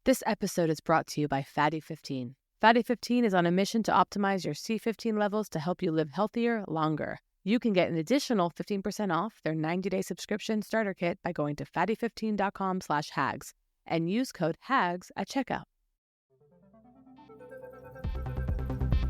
This episode is brought to you by Fatty 15. Fatty 15 is on a mission to optimize your C15 levels to help you live healthier, longer. You can get an additional 15% off their 90-day subscription starter kit by going to fatty15.com/hags and use code HAGS at checkout.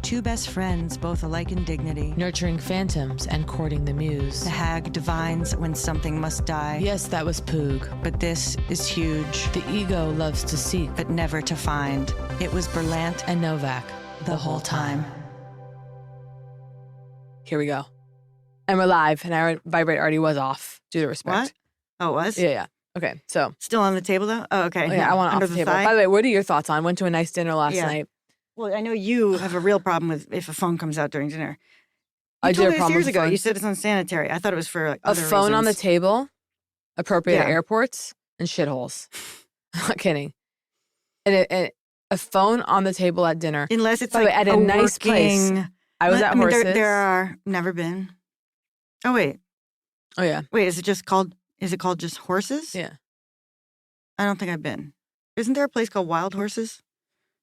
Two best friends, both alike in dignity. Nurturing phantoms and courting the muse. The hag divines when something must die. Yes, that was Poog. But this is huge. The ego loves to seek, But never to find. It was Berlant and Novak the whole time. Here we go. And we're live, and our vibrate already was off, due to respect. What? Oh, it was? Yeah. Okay, so. Still on the table, though? Oh, okay. Oh, yeah, I want it off the table. Thigh? By the way, what are your thoughts on? Went to a nice dinner last night. Well, I know you have a real problem with if a phone comes out during dinner. I told did me a this problem years with ago. phone. You said it's unsanitary. I thought it was for like A other phone on the reasons. table, appropriate at Yeah. airports and shitholes. I'm not kidding. And a phone on the table at dinner. Unless it's By the like way, at a nice place. working- I was at Horses. There are never been. Oh wait, Oh yeah, is it called just Horses? yeah. I don't think I've been. Isn't there a place called Wild Horses?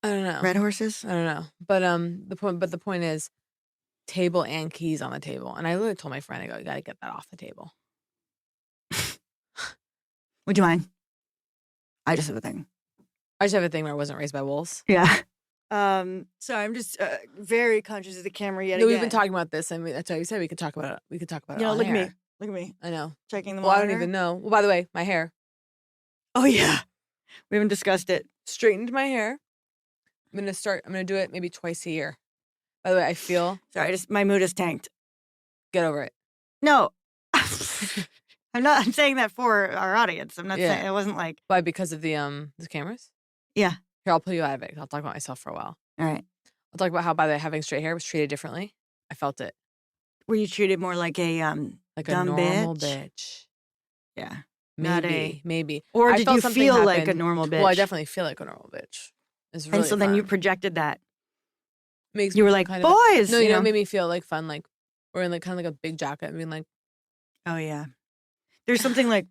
I don't know. Red Horses? I don't know. But the point is, table and keys on the table. And I literally told my friend, I go, you got to get that off the table. Would you mind? I just have a thing. I just have a thing where I wasn't raised by wolves. Yeah. Sorry, I'm just very conscious of the camera yet No, again. we've been talking about this, and that's why we said we could talk about it. We could talk about it. On look at air. me. Look at me. I know. Checking the Well, I monitor. don't even know. Well, by the way, my hair. Oh yeah. We haven't discussed it. Straightened my hair. I'm gonna do it maybe twice a year. By the way, I feel. Sorry, my mood is tanked. Get over it. No. I'm saying that for our audience. I'm not Yeah. saying it wasn't like. Why? Because of the cameras? Yeah. Here, I'll pull you out of it. I'll talk about myself for a while. All right. I'll talk about how, by the way, having straight hair was treated differently. I felt it. Were you treated more like a Like dumb a normal bitch? bitch. Yeah. Not Maybe. Or I did felt you something feel like a happen. normal bitch? Well, I definitely feel like a normal bitch. It's really And so then you fun. projected that. Makes You me were feel like, kind of boys. no, you know, it made me feel like fun, like wearing like kind of like a big jacket and being like, Oh yeah. There's something like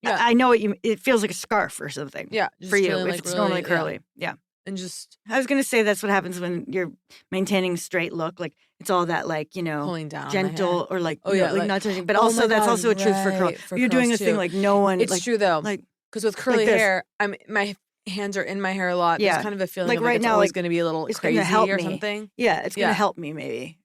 Yeah. I know it feels like a scarf or something. yeah, just For you, feeling, if like, it's really, normally yeah. curly. Yeah. And just I was gonna say that's what happens when you're maintaining a straight look. Like it's all that pulling down the hair. gentle or like Oh, yeah, like like, not touching. But oh also my that's God, also a truth for curl. right, for You're doing curls a thing too. like no one It's like true though, like because with curly this. hair, my hands are in my hair a lot. Yeah. There's kind of a feeling Like of right it's now, always like, going to be a little it's crazy gonna help or me. something. yeah, it's gonna Yeah. help me maybe.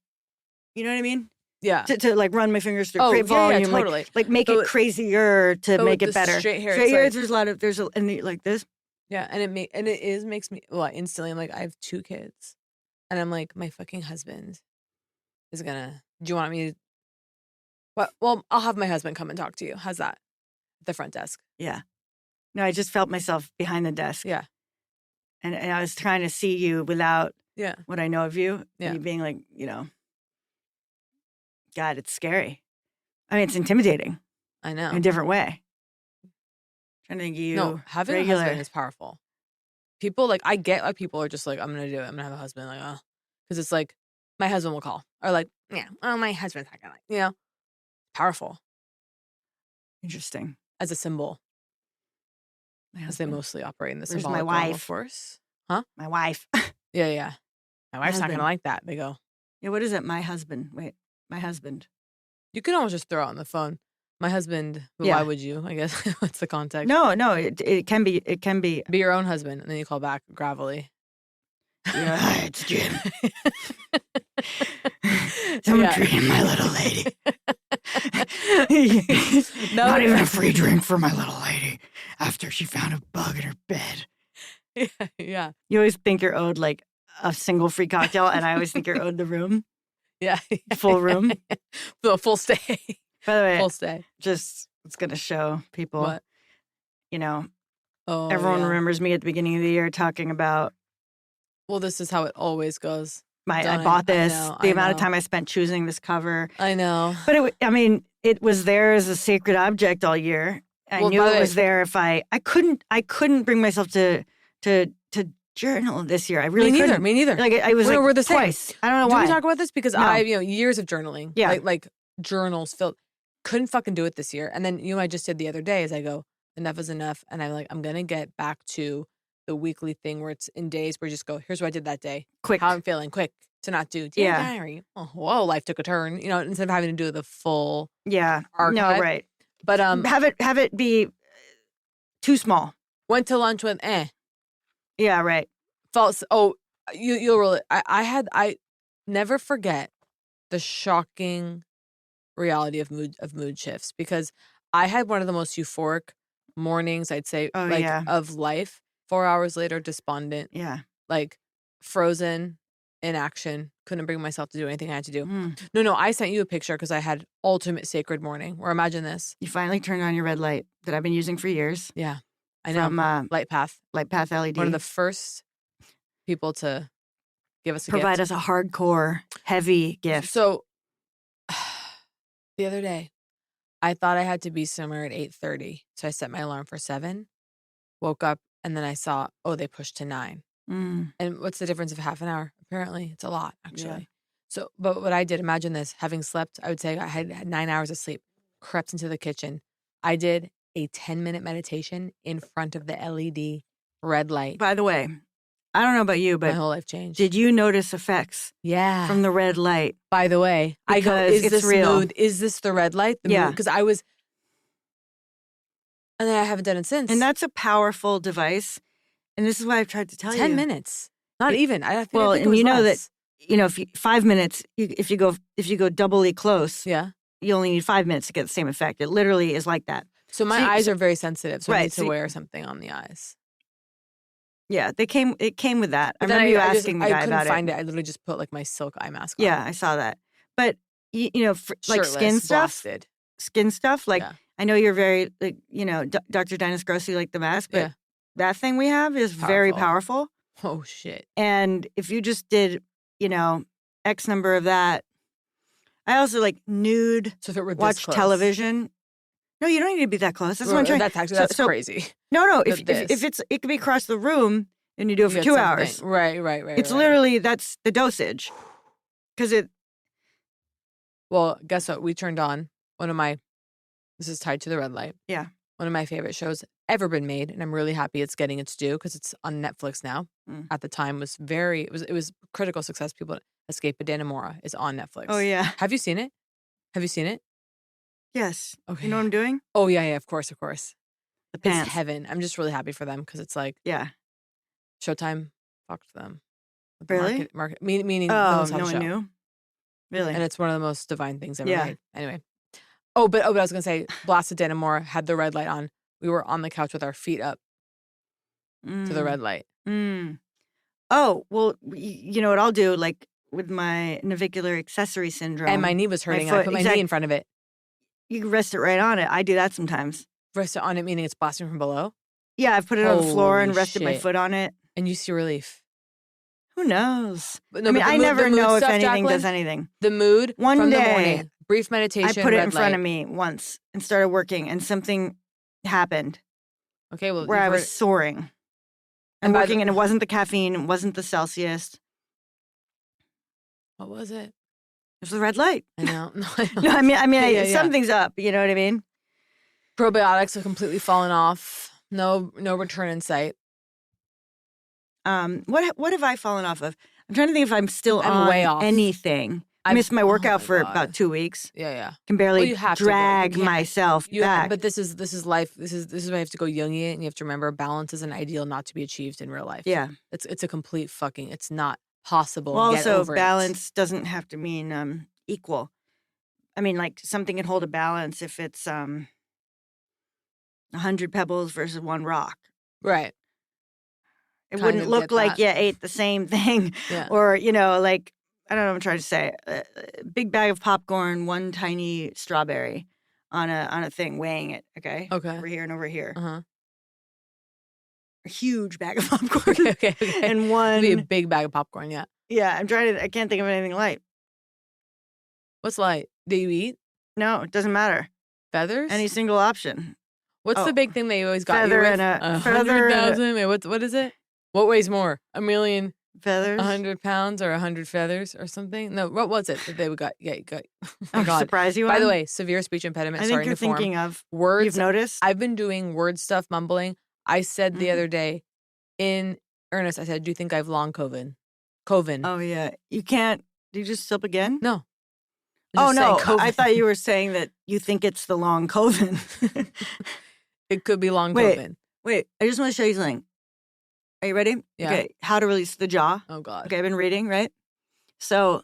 You know what I mean? Yeah. To like run my fingers through, Oh, create yeah, yeah, volume, totally. like make But it with- crazier to but make with it the better. straight hair, Straight it's hair, like- there's a lot of and like this. Yeah, and it makes me instantly. I'm like, I have 2 kids, and I'm like, my fucking husband is gonna. Do you want me to? What? Well, I'll have my husband come and talk to you. How's that? At the front desk. Yeah. No, I just felt myself behind the desk. Yeah. And I was trying to see you without Yeah. what I know of you. Yeah. You being like, God, it's scary. I mean, it's intimidating I know. in a different way. Trying to think of you. No, having regular. a husband is powerful. People like I get why people are just like, I'm gonna do it. I'm gonna have a husband. Like, oh, because it's like my husband will call or like, yeah, oh, my husband's not gonna powerful Interesting. as a symbol, My as they husband. mostly operate in the Where's symbolic my realm, wife? of course. My wife. Yeah. My wife's not husband. gonna like that. They go. Yeah, what is it? My husband. Wait, my husband. You can almost just throw it on the phone. My husband. But Yeah. why would you? I guess what's the context? No, it can be. It can be. Be your own husband, and then you call back gravelly. Yeah, it's Jim. Some Yeah. dream, my little lady. No, Not even a free drink for my little lady after she found a bug in her bed. Yeah. You always think you're owed like a single free cocktail, and I always think you're owed the room, Yeah. full room. Full stay. By the way, Full stay. just it's gonna show people. What? Oh, everyone yeah. remembers me at the beginning of the year talking about Well, this is how it always goes. I Done. bought I this, know, the I amount of know. time I spent choosing this cover. I know. But it was there as a sacred object all year. I Well, knew by the it way- was there if I couldn't bring myself to journal this year. I really me neither. couldn't. Me neither. Like I was We're like the same. twice. I don't know Did why. we talk about this? Because No. I, years of journaling. Yeah. Like journals filled. couldn't fucking do it this year. And then, you know what I just did the other day is I go, enough is enough. And I'm like, I'm going to get back to the weekly thing where it's in days where you just go, here's what I did that day. Quick. How I'm feeling. Quick. To not do. Dear diary. Oh, whoa, life took a turn. You know, instead of having to do the full archive. No, right. But have it be too small. Went to lunch with Yeah, right. False. Oh, you'll really. I never forget the shocking reality of mood shifts, because I had one of the most euphoric mornings, I'd say, of life. 4 hours later, despondent. Yeah. Like frozen in action. Couldn't bring myself to do anything I had to do. No, I sent you a picture because I had ultimate sacred morning. Or imagine this. You finally turned on your red light that I've been using for years. Yeah. I know. From Light Path LED. One of the first people to give us a Provide gift. us a hardcore, heavy gift. So the other day, I thought I had to be somewhere at 8:30. So I set my alarm for 7, woke up, and then I saw, they pushed to 9. And what's the difference of half an hour? Apparently, it's a lot, actually. Yeah. So, but what I did, imagine this, having slept, I would say I had 9 hours of sleep, crept into the kitchen. I did a 10-minute meditation in front of the LED red light. By the way, I don't know about you, but my whole life changed. Did you notice effects? Yeah. From the red light? By the way, I go, is this real. mood? Is this the red light? The mood? Because I was, and then I haven't done it since. And that's a powerful device. And this is why I've tried to tell 10 minutes. Not even. I think it and was you know less. that, if 5 minutes, if you go doubly close, yeah, you only need 5 minutes to get the same effect. It literally is like that. So my eyes are very sensitive, so I need to right, wear something on the eyes. Yeah, it came with that. I But then remember you asking the guy I couldn't about find it. it. I literally just put like my silk eye mask on. Yeah, I saw that. But like skin Shirtless, stuff, blasted. like I know you're very like Dr. Dinus Grossi like the mask, but that thing we have is very powerful. Oh shit! And if you just did X number of that, I also like nude. So if it were watch television. No, you don't need to be that close. That's what I'm trying. That's crazy. No. If it could be across the room and you do it for 2 hours. Right. It's literally that's the dosage. Because it. Well, guess what? We turned on one of my. This is tied to the red light. Yeah. One of my favorite shows ever been made, and I'm really happy it's getting its due because it's on Netflix now. At the time, it was critical success. People Escape of Dannemora is on Netflix. Oh yeah. Have you seen it? Yes. Okay. You know what I'm doing? Oh yeah, of course. The pants. It's heaven. I'm just really happy for them because it's like Showtime fucked them. Really? Meaning no one knew. Really? And it's one of the most divine things ever made. Anyway. But I was gonna say, Blasted Dannemora had the red light on. We were on the couch with our feet up to the red light. Oh, well, you know what I'll do? Like with my navicular accessory syndrome. And my knee was hurting. And I put my knee in front of it. You can rest it right on it. I do that sometimes. Rest it on it, meaning it's blasting from below? Yeah, I've put it on the floor and rested my foot on it. And you see relief. Who knows? But I never know if anything Jacqueline, does anything. The mood One from day, the morning. Brief meditation. I put it in front of me once and started working, and something happened. Okay, well, where I was soaring and working, and it wasn't the caffeine, it wasn't the Celsius. What was it? It was the red light. I know. Something's up. You know what I mean? Probiotics have completely fallen off. No return in sight. What have I fallen off of? I'm trying to think if I'm still on way off. anything. I missed my workout for about 2 weeks. Yeah. Can barely drag myself back. But this is life. This is why you have to go Jungian, and you have to remember balance is an ideal not to be achieved in real life. Yeah. It's a complete fucking. It's not possible. Well, Get also, over balance doesn't have to mean equal. I mean, like something can hold a balance if it's 100 pebbles versus 1 rock. Right. It wouldn't look like you ate the same thing. Yeah. Or, like, I don't know what I'm trying to say. A big bag of popcorn, 1 tiny strawberry on a thing, weighing it, okay? Okay. Over here and over here. Uh-huh. A huge bag of popcorn. Okay. And one. It'd be a big bag of popcorn, yeah. Yeah, I can't think of anything light. What's light? Do you eat? No, it doesn't matter. Feathers? Any single option. What's the big thing they always got feather you with? and a 100,000. What is it? What weighs more? A million feathers. 100 pounds or 100 feathers or something. No, what was it that they got? Yeah, you got. Oh my God. Surprise you. By the way, severe speech impediment. I think you're thinking of words. You've noticed. I've been doing word stuff, mumbling. I said the other day, in earnest, I said, "Do you think I have long COVID?" COVID. Oh yeah, you can't. Did you just slip again? No. Oh no, I thought you were saying that you think it's the long COVID. It could be long COVID. Wait, I just want to show you something. Are you ready? Yeah. Okay, how to release the jaw. Oh God. Okay, I've been reading, right? So,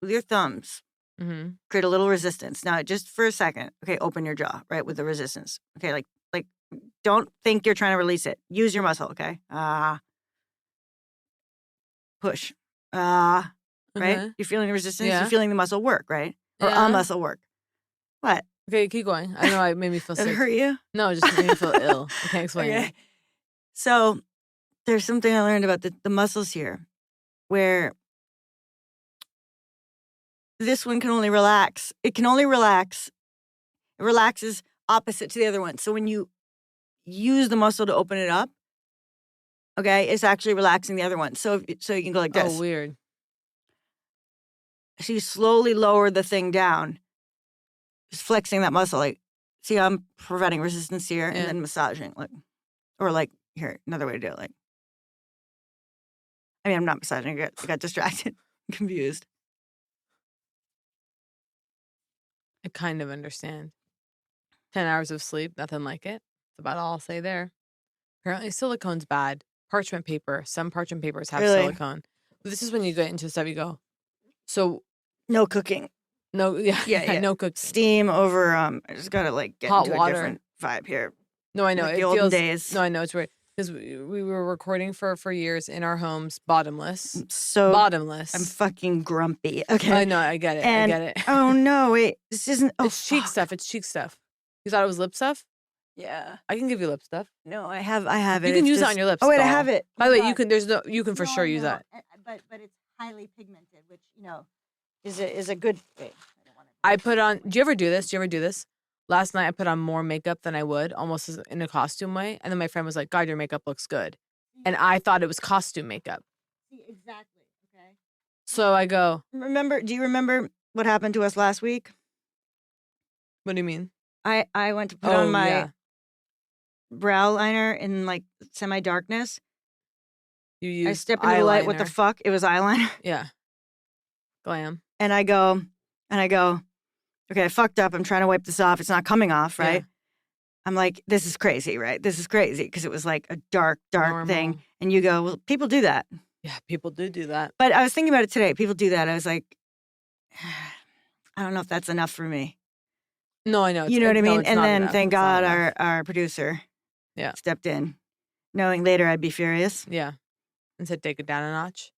with your thumbs, create a little resistance. Now, just for a second, okay, open your jaw, right, with the resistance. Okay, like, don't think you're trying to release it. Use your muscle, okay? Push. Right? You're feeling the resistance. Yeah. You're feeling the muscle work, right? Or a muscle work. What? Okay, keep going. I know it made me feel Did sick. it hurt you? No, it just made me feel ill. I can't explain it. So there's something I learned about the muscles here where this one can only relax. It can only relax. It relaxes opposite to the other one. So when you use the muscle to open it up, okay, it's actually relaxing the other one. So you can go like this. Oh, weird. So you slowly lower the thing down, just flexing that muscle. Like, see, I'm preventing resistance here and then massaging, like here, another way to do it. Like, I mean, I'm not massaging. I got distracted, confused. I kind of understand. 10 hours of sleep, nothing like it. That's about all I'll say there. Apparently, silicone's bad. Parchment paper. Some parchment papers have silicone. But this is when you get into stuff, you go, so. No cooking. No, yeah. No cooking. Steam over, I just got to get hot into water. A different vibe here. No, I know. Like it the feels, olden days. No, I know. It's weird. Because we were recording for years in our homes, bottomless. So bottomless. I'm fucking grumpy. Okay. I know. I get it. And, I get it. Oh, no, wait. This isn't. Oh, it's cheek stuff. It's cheek stuff. You thought it was lip stuff? Yeah. I can give you lip stuff. No, I have it. You can use it on your lips. Oh, wait, doll. I have it. By the way, you can for sure use that. But it's highly pigmented, which, is a good thing. I put on, do you ever do this? Last night I put on more makeup than I would, almost in a costume way. And then my friend was like, God, your makeup looks good. And I thought it was costume makeup. See, exactly. Okay. So I go. Do you remember what happened to us last week? What do you mean? I went to put on my brow liner in semi-darkness. You used I stepped into the light. What the fuck? It was eyeliner. Yeah. Glam. And I go, okay, I fucked up. I'm trying to wipe this off. It's not coming off, right? Yeah. I'm like, this is crazy, right? This is crazy because it was like a dark thing. And you go, well, people do that. Yeah, people do that. But I was thinking about it today. People do that. I was like, I don't know if that's enough for me. No, I know. You know what I mean? And then enough. thank God our producer stepped in, knowing later I'd be furious. Yeah. And said, take it down a notch.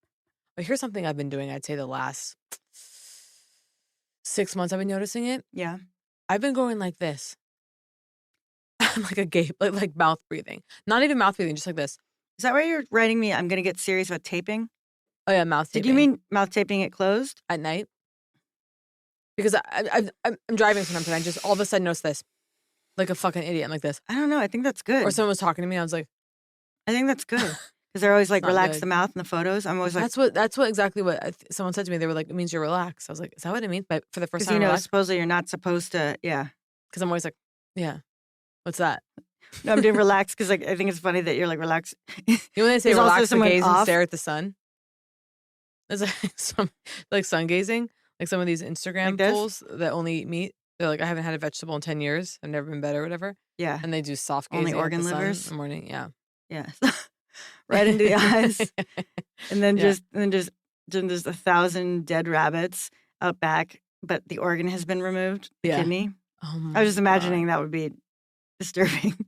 But here's something I've been doing, I'd say the last 6 months I've been noticing it. Yeah. I've been going like this. Like a gape, like mouth breathing. Not even mouth breathing, just like this. Is that why you're writing me, I'm going to get serious about taping? Oh, yeah, mouth taping. Did you mean mouth taping it closed? At night? Because I'm driving sometimes and I just all of a sudden notice this. Like a fucking idiot. I'm like this. I don't know. I think that's good. Or someone was talking to me and I was like. I think that's good. Because they're always like, relax the mouth in the photos. I'm always like. That's what exactly what someone said to me. They were like, it means you're relaxed. I was like, is that what it means? But for the first time, supposedly you're not supposed to, yeah. Because I'm always like, yeah. What's that? No, I'm doing relax because I think it's funny that you're like relax. You know when they say relax and gaze and stare at the sun? There's like sun gazing. Like some of these Instagram fools that only eat meat. They're like, I haven't had a vegetable in 10 years. I've never been better or whatever. Yeah. And they do soft gazing. Only organ livers in the morning. Yeah. Yeah. Right into the eyes. And then just 1,000 dead rabbits out back, but the organ has been removed, the kidney. Oh I was just imagining that would be disturbing.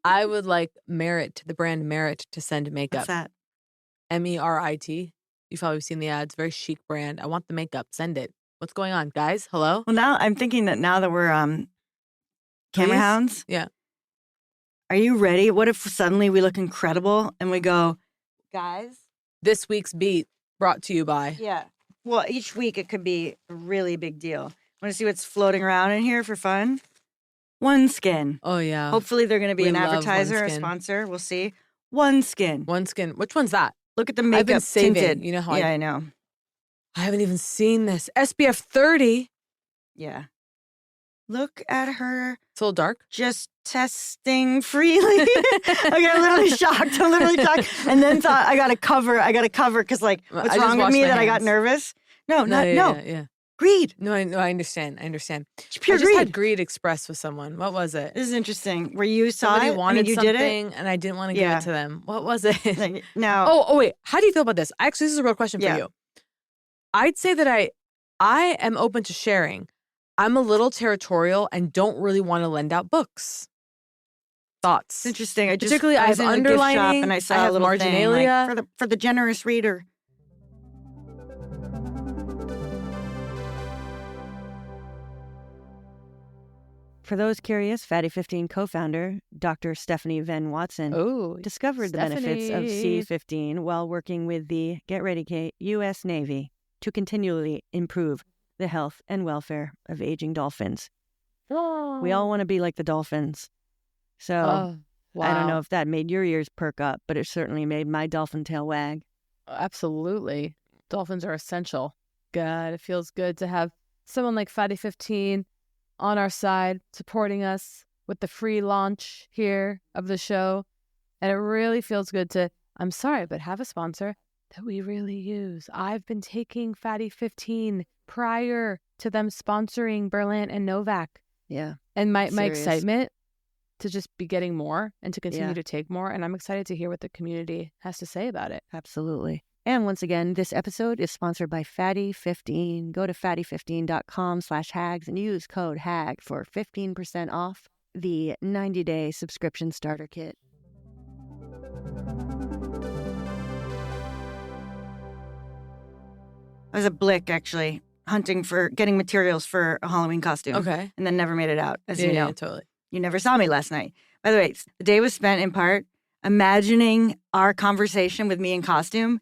I would like the brand Merit to send makeup. What's that? MERIT. You've probably seen the ads. Very chic brand. I want the makeup. Send it. What's going on, guys? Hello? Well, now I'm thinking that now that we're camera hounds. Yeah. Are you ready? What if suddenly we look incredible and we go, guys? This week's beat brought to you by. Yeah. Well, each week it could be a really big deal. Want to see what's floating around in here for fun? OneSkin. Oh, yeah. Hopefully they're going to be an advertiser, a sponsor. We'll see. OneSkin. OneSkin. Which one's that? Look at the makeup I've been saving. tinted. You know how I know. I haven't even seen this. SPF 30. Yeah. Look at her. It's a little dark. Just testing freely. Okay, I'm literally shocked. And then thought, I got to cover because like, what's wrong with me that I got nervous? No. Yeah. Greed. No, I understand. It's pure I just greed. had greed expressed with someone. What was it? This is interesting. Where you saw Somebody it, wanted you something, did it, and I didn't want to give it to them. What was it? Like, now, Oh, wait. How do you feel about this? Actually, this is a real question for you. I'd say that I am open to sharing. I'm a little territorial and don't really want to lend out books. Thoughts? it's interesting. Particularly, I was I in have a gift shop underlining. and I saw I have a little marginalia. thing, like, for the generous reader. For those curious, Fatty 15 co-founder Dr. Stephanie Venn Watson discovered the benefits of C15 while working with the, get ready, Kate, U.S. Navy to continually improve the health and welfare of aging dolphins. Oh. We all want to be like the dolphins. So I don't know if that made your ears perk up, but it certainly made my dolphin tail wag. Absolutely. Dolphins are essential. God, it feels good to have someone like Fatty 15 on our side, supporting us with the free launch here of the show. And it really feels good to, I'm sorry, but have a sponsor that we really use. I've been taking Fatty 15 prior to them sponsoring Berlant and Novak. Yeah. And my excitement to just be getting more and to continue to take more. And I'm excited to hear what the community has to say about it. Absolutely. And once again, this episode is sponsored by Fatty 15. Go to fatty15.com/hags and use code HAG for 15% off the 90-day subscription starter kit. I was at Blick, actually, getting materials for a Halloween costume. Okay. And then never made it out, as you know. Yeah, totally. You never saw me last night. By the way, the day was spent in part imagining our conversation with me in costume.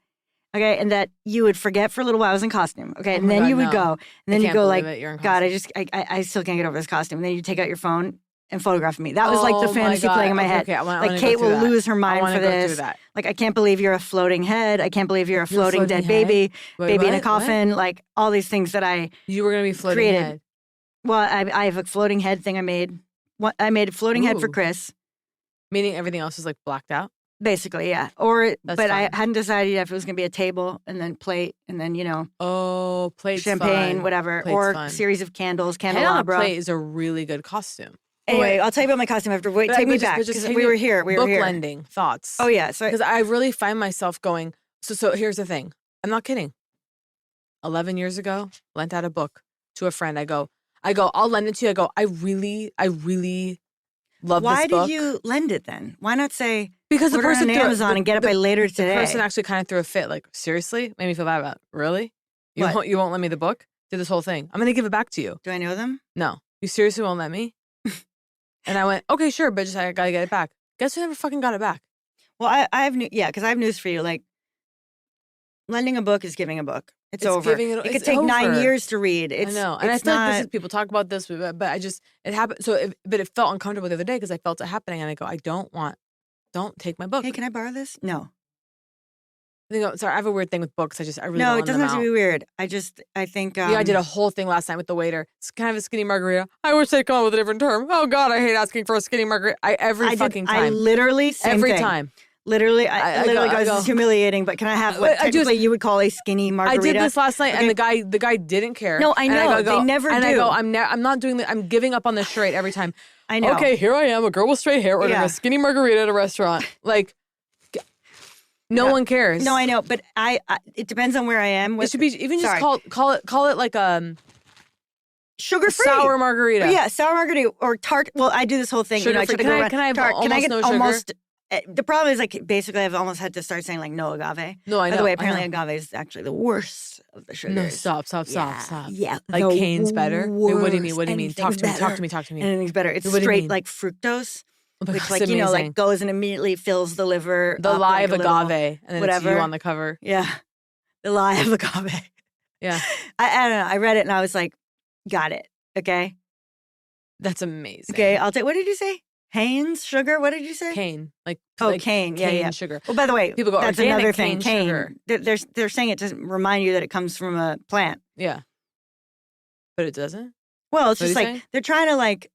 Okay, and that you would forget for a little while I was in costume. Okay, and then you would go, and then you go like, God, I still can't get over this costume. And then you take out your phone and photograph me. That was like the fantasy playing in my head. Okay, like Kate will lose her mind for this. Like, I can't believe you're a floating head. I can't believe you're a floating dead baby, baby in a coffin. What? Like all these things that you were gonna be floating created. Head. Well, I have a floating head thing I made. I made a floating head for Chris. Meaning everything else is like blacked out? Basically, yeah. But fun. I hadn't decided yet if it was going to be a table and then plate and then, plate, champagne, whatever, Plate's or a series of candles, candelabra. Head on a plate is a really good costume. Anyway, I'll tell you about my costume after. Wait, take me back because we were here. Book lending thoughts. Oh yeah, because I really find myself going. So here's the thing. I'm not kidding. 11 years ago, lent out a book to a friend. I go. I'll lend it to you. I go. I really love this book. Why did you lend it then? Why not say? Because the person on Amazon and get it by later today. The person actually kind of threw a fit. Like, seriously? Made me feel bad about it. Really? You won't let me the book? Did this whole thing. I'm going to give it back to you. Do I know them? No. You seriously won't let me? And I went, okay, sure, but I got to get it back. Guess who never fucking got it back? Well, because I have news for you. Like, lending a book is giving a book. It's over. It could take 9 years to read. I know. And I feel like people talk about this, but it happened. But it felt uncomfortable the other day because I felt it happening. And I go, don't take my book. Hey, can I borrow this? No. Sorry, I have a weird thing with books. I really no, don't it doesn't have to be weird. I think. I did a whole thing last night with the waiter. It's kind of a skinny margarita. I wish they'd come up with a different term. Oh God, I hate asking for a skinny margarita. Every fucking time. I literally every time. Literally, I literally go, this is humiliating, but can I have what technically you would call a skinny margarita? I did this last night, and the guy didn't care. No, I know. They never do. And I go, I'm not doing that. I'm giving up on this charade every time. I know. Okay, here I am, a girl with straight hair ordering a skinny margarita at a restaurant. Like, no one cares. No, I know, but it depends on where I am. It should be even just call it like sugar-free sour margarita. Yeah, sour margarita or tart. Well, I do this whole thing. Can I have almost no sugar? The problem is, like, basically, I've almost had to start saying, like, no agave. No, I know. By the way, apparently agave is actually the worst of the sugars. No, stop. Yeah. Like cane's better? Wait, what do you mean? Talk to me. Anything's better. It's straight, like, fructose, which, like, like, goes and immediately fills the liver. The lie of agave. And then whatever. It's you on the cover. Yeah. The lie of agave. Yeah. I don't know. I read it and I was like, got it. Okay? That's amazing. Okay, I'll take, what did you say? Hane's sugar? What did you say? Cane. Like cane. Yeah, cane sugar. Well, by the way, people go, that's organic another thing. cane sugar. They're saying it doesn't remind you that it comes from a plant. Yeah. But it doesn't? Well, it's just like, they're trying to like,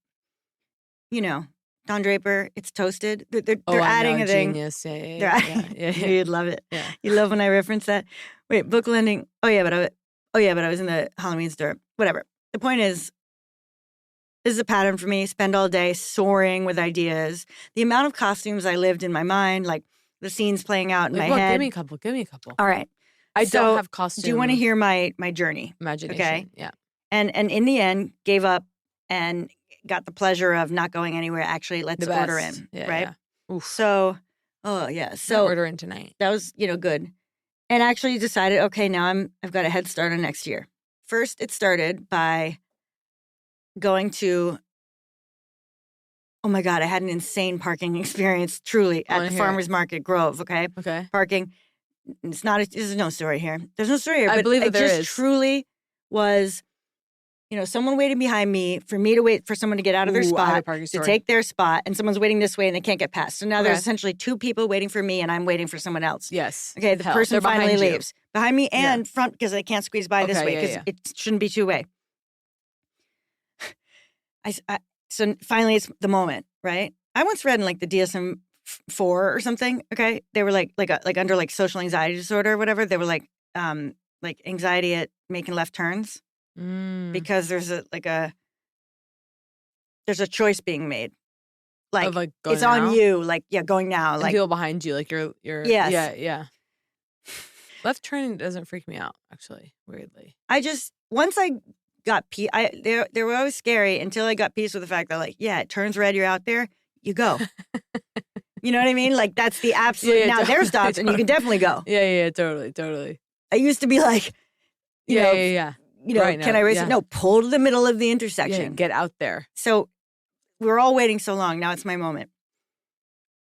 Don Draper, it's toasted. They're adding a thing. Genius. Yeah. You'd love it. Yeah. You love when I reference that. Wait, book lending. Oh yeah, but I was in the Halloween store. Whatever. The point is, this is a pattern for me. Spend all day soaring with ideas. The amount of costumes I lived in my mind, like the scenes playing out in my head. Give me a couple. All right. I don't have costumes. Do you want to hear my journey? Imagination. Okay. Yeah. And in the end, gave up and got the pleasure of not going anywhere. Actually, let's order in. Yeah, right. Yeah. Oof. So, So order in tonight. That was good. And actually decided, okay, now I've got a head start on next year. First, it started by going to, oh my God, I had an insane parking experience, truly, at the Farmers Market Grove, okay? Okay. Parking, there's no story here. There's no story here. I believe that there is. It just truly was, someone waiting behind me for me to wait for someone to get out of their spot, to take their spot, and someone's waiting this way and they can't get past. So now there's essentially two people waiting for me and I'm waiting for someone else. Yes. Okay, the person finally leaves. Behind me and front because they can't squeeze by this way because it shouldn't be two-way. So finally it's the moment, right? I once read in like the DSM-4 or something, okay? They were like under like social anxiety disorder or whatever, they were like anxiety at making left turns. Because there's a choice being made, like it's on now? You, like going now, and like people behind you, like you're yeah. Left turning doesn't freak me out, actually. Weirdly, once I got they were always scary until I got peace with the fact that it turns red, you're out there, you go. You know what I mean? Like that's the absolute. Now there's stops, and you can definitely go. Yeah, totally. I used to be like, yeah. Can I race it? No, pull to the middle of the intersection. Yeah, get out there. So we were all waiting so long. Now it's my moment.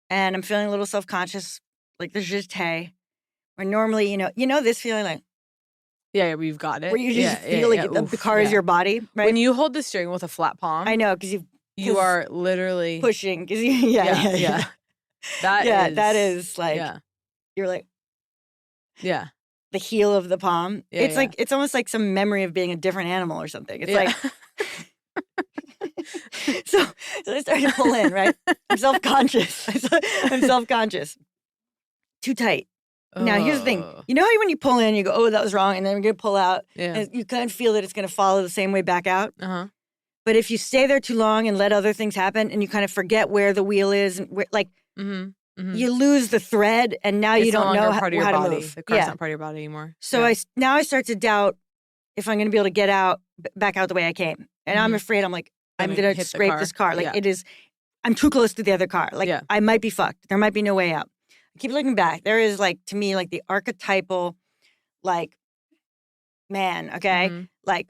And I'm feeling a little self-conscious, like the jeté. Where normally, this feeling like. Yeah, we've got it. Where you just feel like the car is your body, right? When you hold the steering wheel with a flat palm. I know, because you are literally. Pushing. Cause yeah. That is like. Yeah. You're like. Yeah. The heel of the palm. It's like it's almost like some memory of being a different animal or something. It's like so I started to pull in, right? I'm self-conscious. Too tight. Now here's the thing. You know how when you pull in, you go, oh, that was wrong, and then we're gonna pull out. Yeah. And you kind of feel that it's gonna follow the same way back out. Uh-huh. But if you stay there too long and let other things happen, and you kind of forget where the wheel is, and you lose the thread, and now you don't know how to move. The car's not part of your body anymore. So I start to doubt if I'm going to be able to get back out the way I came, and I'm afraid. I'm like, I'm going to scrape this car. Like it is, I'm too close to the other car. Like I might be fucked. There might be no way out. I keep looking back. There is to me the archetypal, man. Okay, like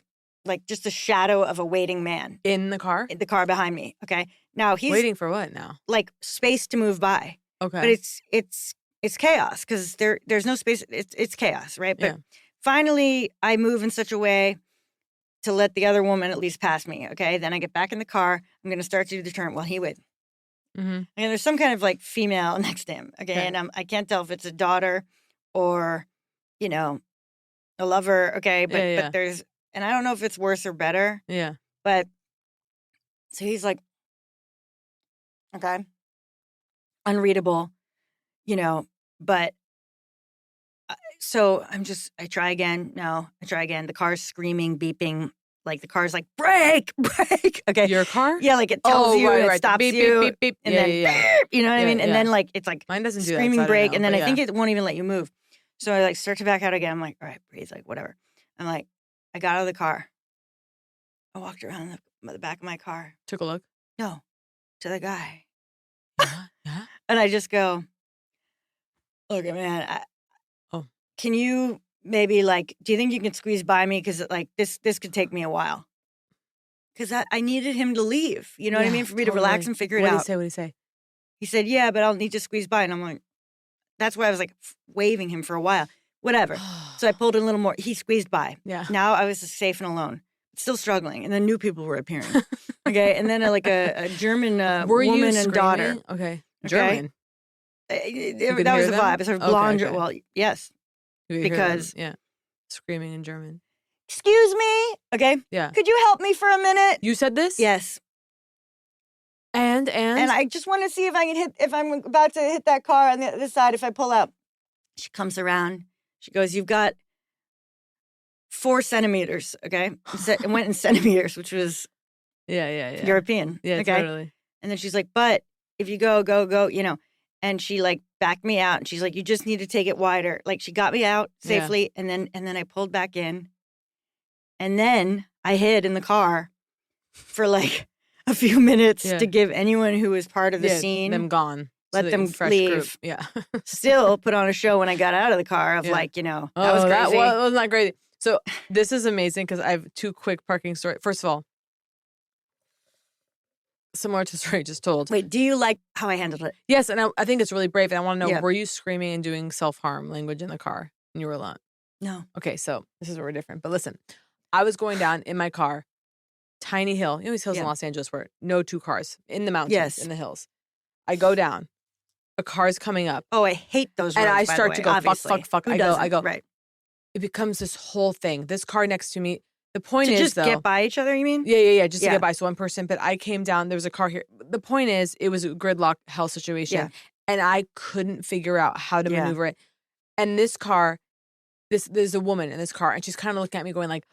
just a shadow of a waiting man in the car. The car behind me. Okay, now he's waiting for what now? Like space to move by. Okay. But it's chaos because there's no space. It's chaos, right? But finally, I move in such a way to let the other woman at least pass me. Okay. Then I get back in the car. I'm going to start to do the turn while he waits. And there's some kind of female next to him. Okay. And I can't tell if it's a daughter or, a lover. Okay. But there's, and I don't know if it's worse or better. Yeah. But so he's like, okay. Unreadable, but so I try again. No, I try again. The car's screaming, beeping, the car's like, brake. Okay. Your car? Yeah, it tells you, it stops beep, you. Beep, beep, beep. And then, beep, you know what I mean? And then it's mine doesn't do screaming that, brake. And then I think it won't even let you move. So I start to back out again. I'm like, all right, breathe, whatever. I'm like, I got out of the car. I walked around the back of my car. Took a look? No, to the guy. Yeah. And I just go, okay, man, can you maybe do you think you can squeeze by me? Because this could take me a while. Because I needed him to leave. You know what I mean? For me to relax and figure it out. What did he say? He said, yeah, but I'll need to squeeze by. And I'm like, that's why I was waving him for a while. Whatever. So I pulled in a little more. He squeezed by. Yeah. Now I was safe and alone. still struggling. And then new people were appearing. Okay. And then a German woman and daughter. Okay. German. That was the vibe. It's sort of blonde. Okay. Well, yes. Because. Yeah. Screaming in German. Excuse me. Okay. Yeah. Could you help me for a minute? You said this? Yes. And I just want to see if I can if I'm about to hit that car on the other side, if I pull up. She comes around. She goes, you've got 4 centimeters, okay? It went in centimeters, which was European. Yeah, okay? Totally. And then she's like, but if you go, and she like backed me out and she's like, you just need to take it wider. Like she got me out safely and then I pulled back in. And then I hid in the car for like a few minutes to give anyone who was part of the scene them gone. Let them leave. Group. Yeah. Still put on a show when I got out of the car of that was crazy. That was not crazy. So this is amazing because I have 2 quick parking stories. First of all, similar to the story I just told. Wait, do you like how I handled it? Yes, and I think it's really brave. And I want to know, were you screaming and doing self-harm language in the car when you were alone? No. Okay, so this is where we're different. But listen, I was going down in my car, tiny hill. You know these hills in Los Angeles where no 2 cars in the mountains, in the hills. I go down. A car's coming up. Oh, I hate those roads, and I start to go, obviously. fuck. Who I go. Right. It becomes this whole thing. This car next to me. The point is, just get by each other, you mean? Yeah. Just to get by. So one person. But I came down. There was a car here. The point is, it was a gridlock hell situation. Yeah. And I couldn't figure out how to maneuver it. And this car, there's a woman in this car. And she's kind of looking at me going like,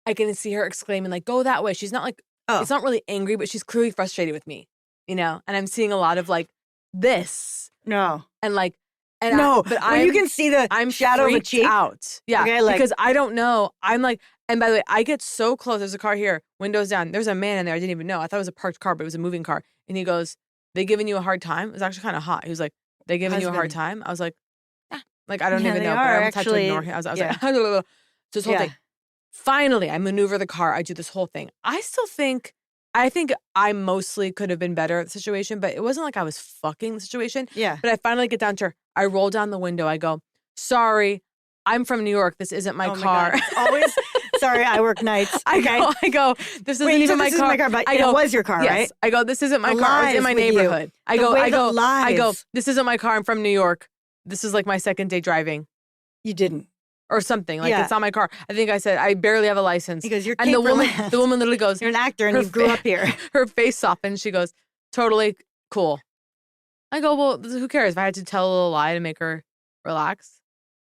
I can see her exclaiming like, go that way. She's not like, it's not really angry, but she's clearly frustrated with me, And I'm seeing a lot of like this. No. And like, you can see the shadow of a cheek out. Yeah. Okay, because I don't know. I'm like, and by the way, I get so close. There's a car here, windows down. There's a man in there. I didn't even know. I thought it was a parked car, but it was a moving car. And he goes, they giving you a hard time? It was actually kind of hot. He was like, they giving you a hard time? I was like, like, I don't even know. But I'm type to ignore him. I was like, so this whole thing. Finally, I maneuver the car. I do this whole thing. I think I mostly could have been better at the situation, but it wasn't like I was fucking the situation. Yeah. But I finally get down to her. I roll down the window. I go, sorry, I'm from New York. This isn't my car. My God. Always, sorry, I work nights. Okay. I go, this isn't even my car. But it was your car, right? I go, this isn't my car. It's in my neighborhood. I go, this isn't my car. I'm from New York. This is like my second day driving. You didn't. Or something. Like, it's not my car. I think I said, I barely have a license. Because you're and the woman literally goes, you're an actor and you grew up here. Her face softens. She goes, totally cool. I go, well, who cares if I had to tell a little lie to make her relax?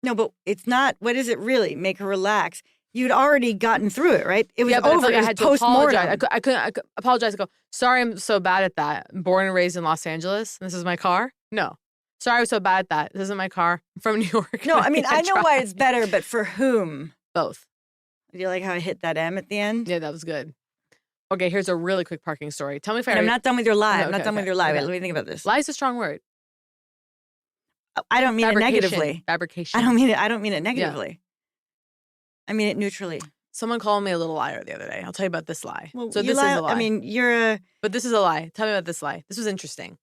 No, but it's not. What is it really? Make her relax. You'd already gotten through it, right? It was over. I had to apologize. I couldn't apologize. I go, sorry, I'm so bad at that. I'm born and raised in Los Angeles. This is my car? No. Sorry, I was so bad at that. This isn't my car. I'm from New York. No, I mean, I know why it's better, but for whom? Both. Do you like how I hit that M at the end? Yeah, that was good. Okay, here's a really quick parking story. Tell me if I'm not done with your lie. I'm not done with your lie. Wait, let me think about this. Lie is a strong word. I don't mean it negatively. Fabrication. I don't mean it negatively. I mean it neutrally. Someone called me a little liar the other day. I'll tell you about this lie. Well, so this is a lie. I mean, But this is a lie. Tell me about this lie. This was interesting.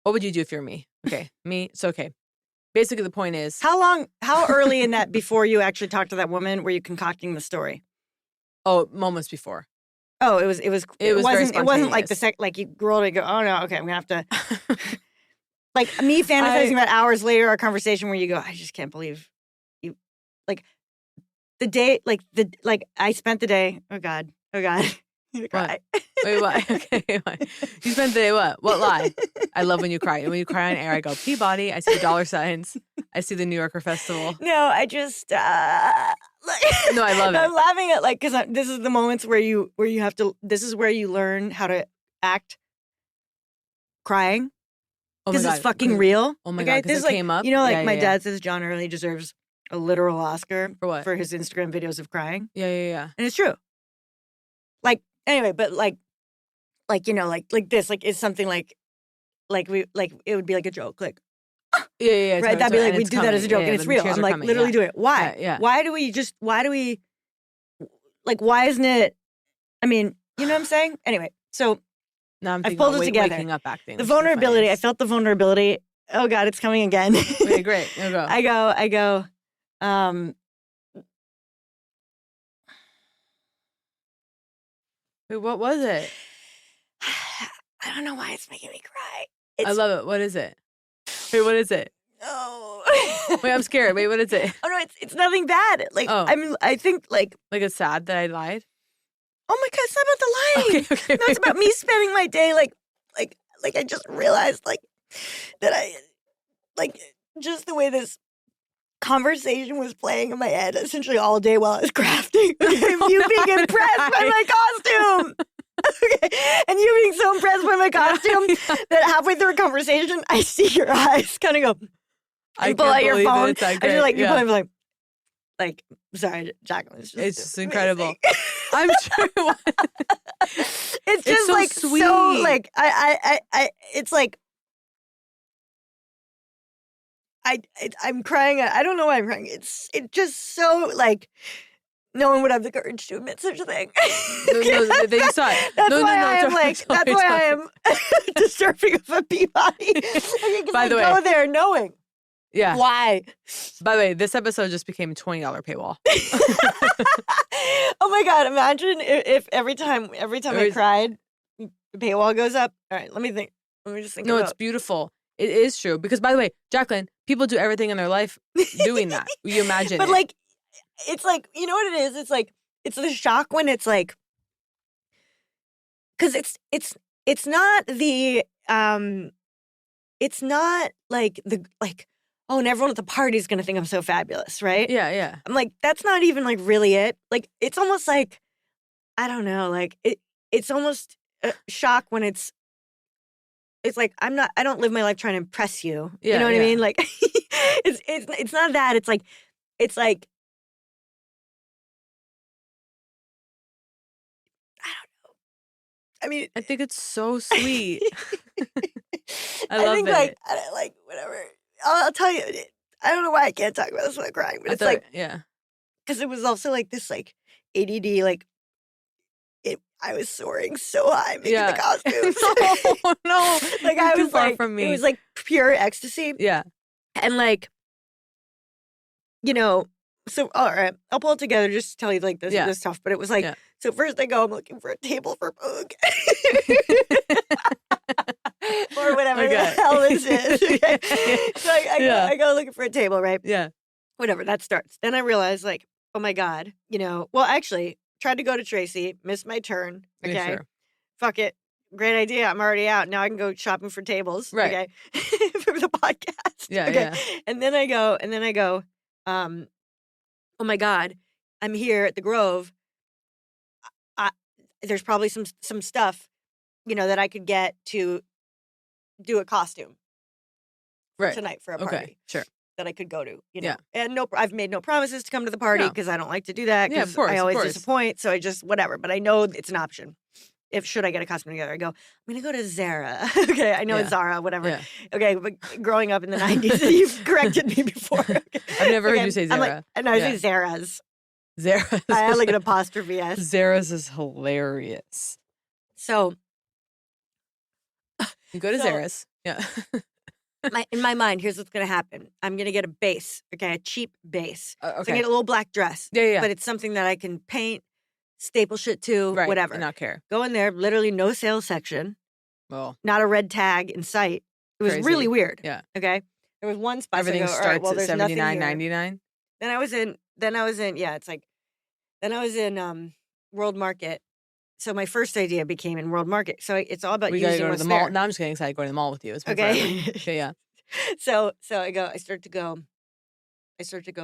What would you do if you're me? Okay, me. It's okay. Basically, the point is, how early in that before you actually talked to that woman were you concocting the story? Oh, moments before. Oh, it wasn't like like you grew older and go, oh no, okay, I'm gonna have to like me fantasizing about hours later our conversation where you go, I just can't believe you like the day I spent the day, oh God. What? Wait, what? Okay, what? You spent the day what? What lie? I love when you cry. And when you cry on air, I go, Peabody. I see the dollar signs. I see the New Yorker Festival. No, I just no, I love it. I'm laughing at because this is the moments where you have to. This is where you learn how to act crying. Because it's fucking real. Oh my God! Because it came up. You know, like my dad says, John Early deserves a literal Oscar for what? For his Instagram videos of crying. Yeah. And it's true. Anyway, but you know, like this, like it's something like it would be like a joke, like yeah, right. That'd be like we do that as a joke, and it's real. I'm like literally doing it. Why? Yeah. Why do we like? Why isn't it? I mean, you know what I'm saying? Anyway, so now I'm I pulled it together. Waking up acting. The vulnerability. I felt the vulnerability. Oh God, it's coming again. Okay, great. Here we go. I go. Wait, what was it? I don't know why it's making me cry. I love it. What is it? Wait, what is it? Oh. Wait, I'm scared. Wait, what is it? Oh, no, it's nothing bad. Like, I think, like... Like, it's sad that I lied? Oh, my God, it's not about the lying. Okay. No, it's about me spending my day, like, I just realized, like, that I... Like, just the way this conversation was playing in my head essentially all day while I was crafting. You being impressed by my costume. Okay. And you being so impressed by my costume that halfway through a conversation, I see your eyes kind of go, and pull out your phone. And you're like, you pull it, like, sorry, Jacqueline. It's just incredible. I'm sure it was. It's just so like, sweet. So, like, it's like, I'm crying. I don't know why I'm crying. It's just so, like, no one would have the courage to admit such a thing. No, they saw it. That's why I am like. That's why I am deserving of a Peabody. By the way, go there knowing. Yeah. Why? By the way, this episode just became a $20 paywall. Oh my God! Imagine if every time I cried, the paywall goes up. All right, let me think. Let me just think. No, it's beautiful. It is true because, by the way, Jacqueline, people do everything in their life doing that. You imagine, but like, it's like, you know what it is? It's like, it's the shock when it's like, because it's not the it's not like the like. Oh, and everyone at the party is going to think I'm so fabulous, right? Yeah. I'm like, that's not even, like, really it. Like, it's almost like, I don't know, like, it's almost a shock when it's like, I don't live my life trying to impress you. Yeah, you know what I mean? Like, it's not that. It's like, I don't know. I mean. I think it's so sweet. I love think, it. Like, whatever. I'll tell you, I don't know why I can't talk about this without crying, but it's like, yeah. Because it was also like this, like, ADD, like, I was soaring so high making the costumes. Oh, no. Like, I was far like, from me. It was like pure ecstasy. Yeah. And like, you know, so, all right, I'll pull it together just to tell you, like, this stuff, but it was like, so first I go, I'm looking for a table for Poog. Or whatever the hell this is. Okay? So I go looking for a table, right? Yeah. Whatever, that starts. Then I realize, like, oh my God, you know, well, actually, tried to go to Tracy, missed my turn. Okay. Yeah, sure. Fuck it. Great idea. I'm already out. Now I can go shopping for tables. Right. Okay. For the podcast. Yeah. Okay. Yeah. And then I go, oh my God, I'm here at the Grove. There's probably some stuff, you know, that I could get to do a costume tonight for a party. Okay, sure. That I could go to, you know. Yeah. And I've made no promises to come to the party because I don't like to do that because I always disappoint. So I just, whatever. But I know it's an option. Should I get a costume together, I go, I'm going to go to Zara. Okay, I know it's Zara, whatever. Yeah. Okay, but growing up in the 90s, you've corrected me before. Okay. I've never heard you say Zara. I say Zara's. Zara's. I had like an apostrophe S. Zara's is hilarious. So. You go to Zara's. Yeah. In my mind, here's what's going to happen. I'm going to get a base, okay, a cheap base. Okay. So I get a little black dress. Yeah. But it's something that I can paint, staple shit to, whatever. And not care. Go in there, literally no sales section. Well. Not a red tag in sight. It was really weird. Yeah. Okay. There was one spot. Everything starts at $79.99. Then I was in, World Market. So my first idea became in World Market. So it's all about we using go to what's the mall. there. Now I'm just getting excited going to the mall with you. It's okay. Okay, yeah. So I start to go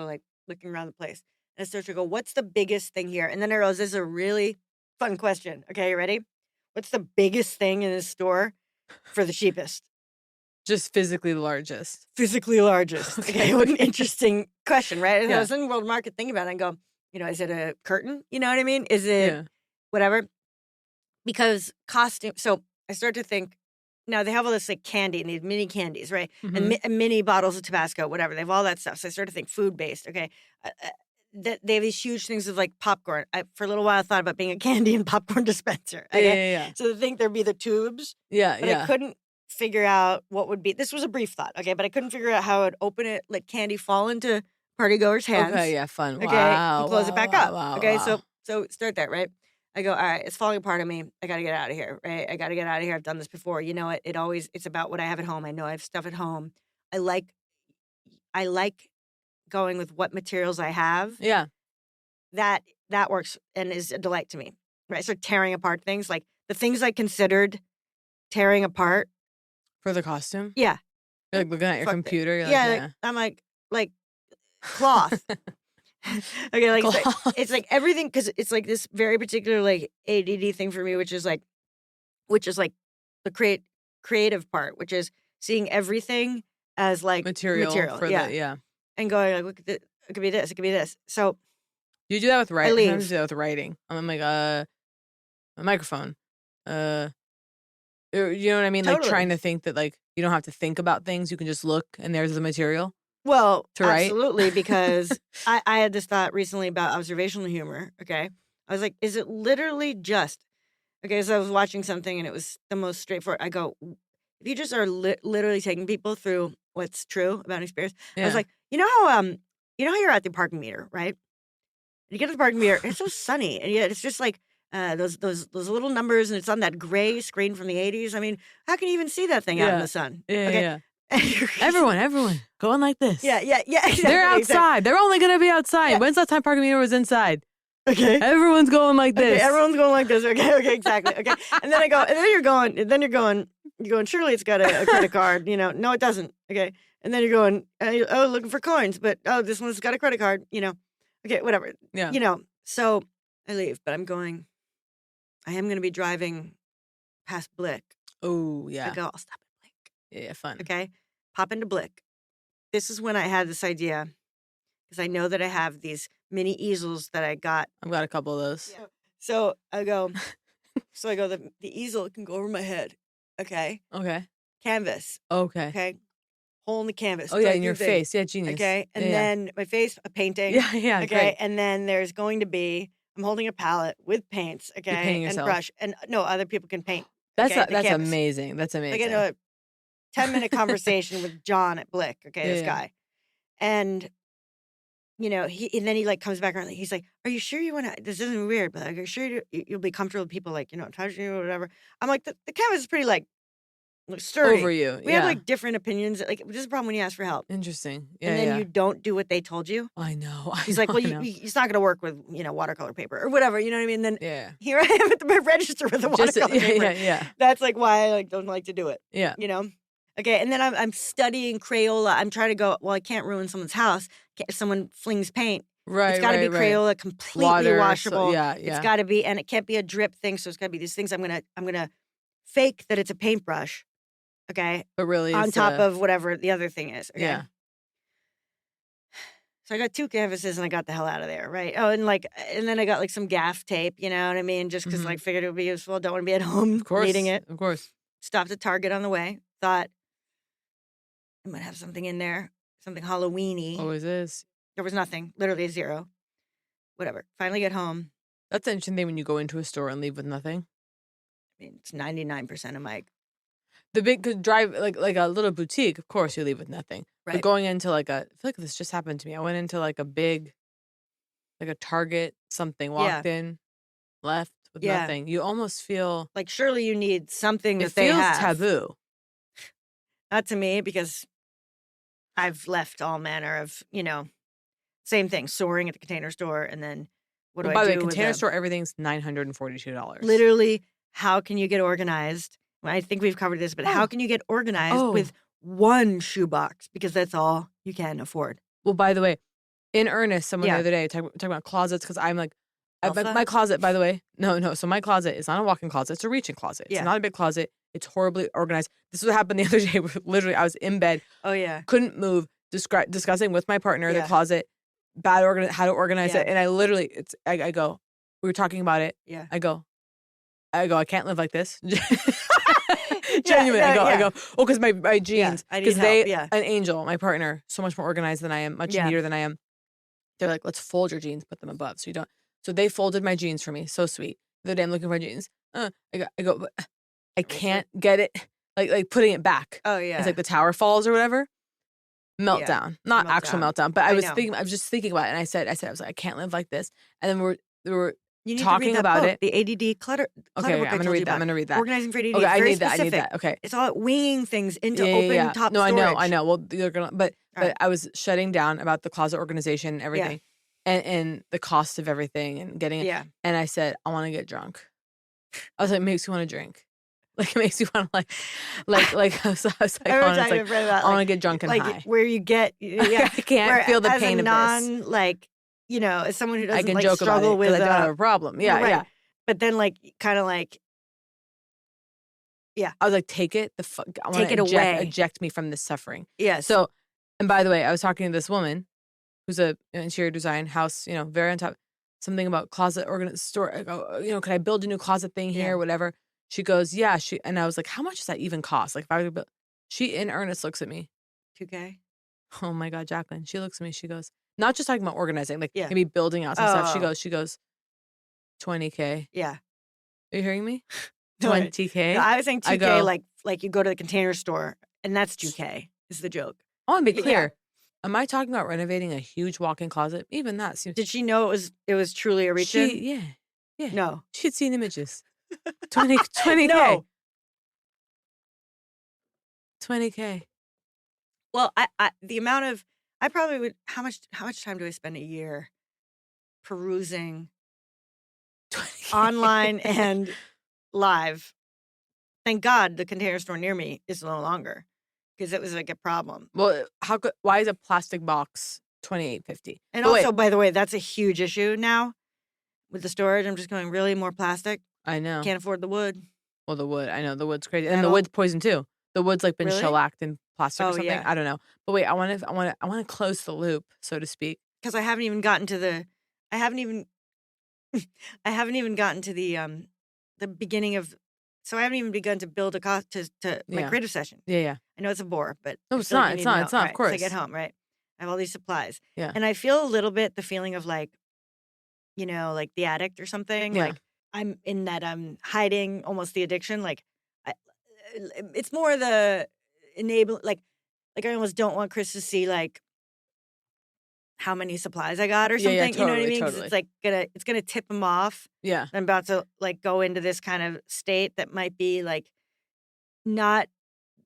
like looking around the place. And I start to go, what's the biggest thing here? And then I realized this is a really fun question. Okay, you ready? What's the biggest thing in this store for the cheapest? Just physically largest. Physically largest. Okay, what an interesting question, right? And I was in World Market thinking about it and go, you know, is it a curtain? You know what I mean? Is it whatever? Because costume. So I start to think, now they have all this like candy and these mini candies, right? Mm-hmm. And mini bottles of Tabasco, whatever. They have all that stuff. So I start to think food based. Okay. They have these huge things of like popcorn. For a little while I thought about being a candy and popcorn dispenser. Okay? Yeah. So I think there'd be the tubes. Yeah. But I couldn't figure out what would be. This was a brief thought. Okay. But I couldn't figure out how I'd open it, let candy fall into party goers' hands. Okay. Yeah. Fun. Okay. Wow. And close it back up. Wow, okay. Wow. So start that, right? I go, all right, it's falling apart on me. I got to get out of here, right? I got to get out of here. I've done this before. You know what? It's about what I have at home. I know I have stuff at home. I like going with what materials I have. Yeah. That works and is a delight to me, right? So tearing apart things, like the things I considered tearing apart. For the costume? Yeah. You're like looking at your computer. You're yeah, like, yeah. I'm like cloth. Okay, like it's like everything, because it's like this very particular like ADD thing for me, which is like the creative part, which is seeing everything as like material for yeah. And going like, look, it could be this, it could be this. So you do that with writing. Sometimes you do that with writing. I'm like a microphone. You know what I mean? Totally. Like trying to think that like you don't have to think about things. You can just look and there's the material. Well, to write. Absolutely, because I had this thought recently about observational humor, okay? I was like, is it literally just... Okay, so I was watching something and it was the most straightforward. I go, if you just are literally taking people through what's true about an experience, I was like, you know how you're at the parking meter, right? You get to the parking meter, it's so sunny, and yet it's just like those little numbers, and it's on that gray screen from the 80s. I mean, how can you even see that thing out in the sun? Yeah. Everyone going like this. Yeah. Exactly, they're outside. Exactly. They're only gonna be outside. Yeah. When's the last time parking meter was inside? Okay. Everyone's going like this. Okay, everyone's going like this. Okay, exactly. Okay. And then I go, and then you're going, surely it's got a credit card, No, it doesn't. Okay. And then you're going, looking for coins, but this one's got a credit card, Okay, whatever. Yeah. So I leave, but I am going to be driving past Blick. Oh, yeah. I go, I'll stop at Blick. Yeah, fun. Okay. Pop into Blick. This is when I had this idea, because I know that I have these mini easels that I got. I've got a couple of those. Yeah. So I go, the easel can go over my head. Okay. Canvas. Okay. Hole in the canvas. Oh, yeah, in your face. Yeah, genius. Okay. And then my face, a painting. Yeah. Okay. Great. And then there's going to be, I'm holding a palette with paints. Okay. You're painting yourself. And brush. And no, other people can paint. That's canvas. amazing. That's amazing. Like, a 10-minute conversation with John at Blick. Okay. This guy. And, and then he like comes back around. He's like, are you sure you want to, this isn't weird, but like, are you sure you'll be comfortable with people like, touching you or whatever? I'm like, the canvas is pretty like sturdy. Over you. We have like different opinions. Like, this is a problem when you ask for help. Interesting. Yeah. And then you don't do what they told you. I know. He's like, well, it's not going to work with, watercolor paper or whatever. You know what I mean? And then here I am at the register with the watercolor paper. Yeah. That's like why I like don't like to do it. Yeah. Okay, and then I'm studying Crayola. I'm trying to go, well, I can't ruin someone's house. If someone flings paint. Right, it's got to be Crayola, completely washable. So, It's got to be, and it can't be a drip thing. So it's got to be these things. I'm gonna fake that it's a paintbrush. Okay, but really, on top of whatever the other thing is. Okay? Yeah. So I got 2 canvases and I got the hell out of there. Right. Oh, and then I got like some gaff tape. You know what I mean? Just because like figured it would be useful. Don't want to be at home needing it. Of course. Stopped at Target on the way. Thought I might have something in there, something Halloween-y. Always is. There was nothing, literally 0. Whatever. Finally get home. That's the interesting thing when you go into a store and leave with nothing. I mean, it's 99% of my... The big drive, like a little boutique, of course you leave with nothing. Right. But going into I feel like this just happened to me. I went into like a big, like a Target something, walked in, left with nothing. You almost feel... Like, surely you need something that they have. It feels taboo. Not to me, because I've left all manner of, same thing, soaring at the Container Store, and then what do I do? By the way, Container Store, everything's $942. Literally, how can you get organized? Well, I think we've covered this, but how can you get organized with one shoebox? Because that's all you can afford. Well, by the way, in earnest, someone the other day talking about closets, because I'm like, my closet, by the way, no. So my closet is not a walk-in closet. It's a reach-in closet. It's not a big closet. It's horribly organized. This is what happened the other day. Literally, I was in bed. Oh, yeah. Couldn't move, discussing with my partner the closet, how to organize it. And I literally, I go, we were talking about it. Yeah. I go, I can't live like this. Genuinely, I go, because my jeans, because an angel, my partner, so much more organized than I am, much neater than I am. They're like, let's fold your jeans, put them above, so you don't. So they folded my jeans for me, so sweet. The other day I'm looking for my jeans. I go, but I can't get it, like putting it back. Oh yeah, it's like the tower falls or whatever. Meltdown, not actual meltdown, but I was just thinking about it, and I said, I was like, I can't live like this. And then we were You need talking to read that about book, it. The ADD clutter. Okay, book I'm gonna read that. I'm gonna read that. Organizing for ADD. Okay, It's I very need that. specific. I need that. Okay. It's all winging things into open top No, storage. I know. Well, you're gonna, but Right. I was shutting down about the closet organization and everything, and the cost of everything and getting it. Yeah. And I said, I want to get drunk. I was like, it makes you want to drink. Like, it makes you want to I was like, I want to get drunk and high. Where you get, I can't feel the pain of this. As someone who doesn't I can joke struggle about it with, I don't have a problem. Yeah, right. yeah. But then I was like, take it take it away. Eject me from this suffering. Yeah. So, and by the way, I was talking to this woman who's an interior design house, very on top. Something about closet store. I go, could I build a new closet thing here, or whatever? She goes, yeah. And I was like, how much does that even cost? Like, if I would build, she in earnest looks at me. $2,000. Oh my God, Jacqueline. She looks at me. She goes, not just talking about organizing, like maybe building out some stuff. She goes, $20,000. Yeah. Are you hearing me? $20,000. No, I was saying $2,000, like you go to the Container Store, and that's $2,000 is the joke. I want to be clear. Am I talking about renovating a huge walk-in closet? Even that seems. Did she know it was truly a reach-in? Yeah. No. She'd seen images. $20,000. No. $20,000. Well, the amount of I probably would. How much time do I spend a year perusing online and live? Thank God the Container Store near me is no longer, because it was like a problem. Well, why is a plastic box $28.50? And also, by the way, that's a huge issue now with the storage. I'm just going, really, more plastic? I know. Can't afford the wood. Well, the wood. I know the wood's crazy, and the wood's poison too. The wood's like been shellacked in plastic or something. Yeah. I don't know. But wait, I want to close the loop, so to speak. Because I haven't even gotten to the. I haven't even gotten to the beginning of. So I haven't even begun to build a cost to my creative session. Yeah. I know it's a bore, but no, it's not. It's not. Of course. So I get home, right? I have all these supplies. Yeah. And I feel a little bit the feeling of like the addict or something. Yeah. Like I'm hiding almost the addiction. Like it's more the enable. Like I almost don't want Chris to see like how many supplies I got or something. Yeah, totally, you know what I mean? Totally. It's gonna tip him off. Yeah. I'm about to like go into this kind of state that might be like not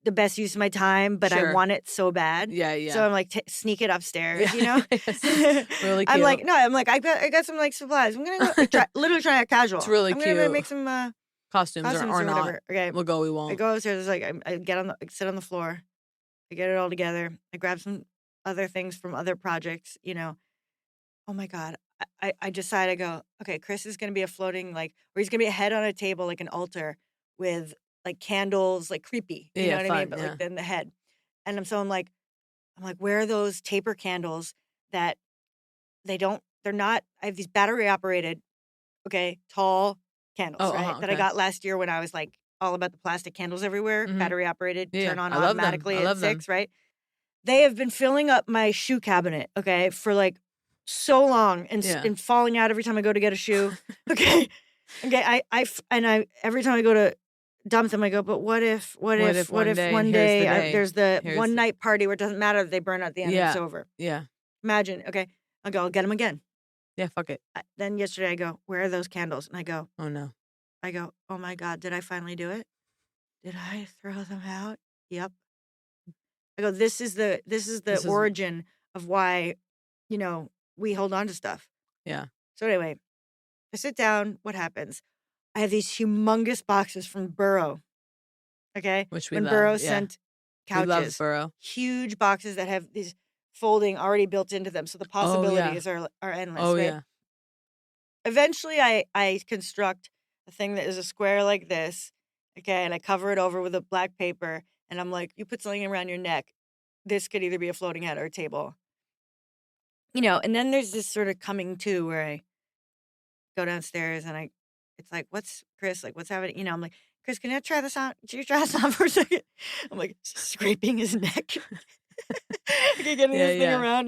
the best use of my time, but I want it so bad. Yeah. So I'm like, sneak it upstairs, Really cute. I'm like, I got some like supplies. I'm gonna go literally try to casual. It's really cute. I'm gonna make some costumes or whatever. not. Okay. We'll go, we won't. I go upstairs, it's like I sit on the floor. I get it all together. I grab some other things from other projects, Oh my God. I decide, I go, okay, Chris is going to be a floating, or he's going to be a head on a table, like an altar with like candles, like creepy. You know what I mean? But like then the head. And I'm like, where are those taper candles that they're not, I have these battery operated, tall candles, right? That I got last year when I was like all about the plastic candles everywhere, battery operated, turn on automatically at 6, right? They have been filling up my shoe cabinet, for like so long and falling out every time I go to get a shoe. I every time I go to dump them, I go, but what if one day there's the one night party where it doesn't matter if they burn out at the end, it's over. Yeah. Imagine, I'll get them again. Yeah, fuck it. Then yesterday I go, where are those candles? And I go, oh no. I go, oh my God, did I finally do it? Did I throw them out? Yep. I go, this is the origin of why, we hold on to stuff. Yeah. So anyway, I sit down. What happens? I have these humongous boxes from Burrow. Okay. Which we when love. Burrow sent couches. We love Burrow. Huge boxes that have these folding already built into them. So the possibilities are endless. Oh, right? yeah. Eventually I construct a thing that is a square like this. Okay. And I cover it over with a black paper. And I'm like, you put something around your neck. This could either be a floating head or a table. And then there's this sort of coming to where I go downstairs and it's like, what's Chris? Like, what's happening? I'm like, Chris, can you try this on? Can you try this on for a second? I'm like scraping his neck. Getting this thing around,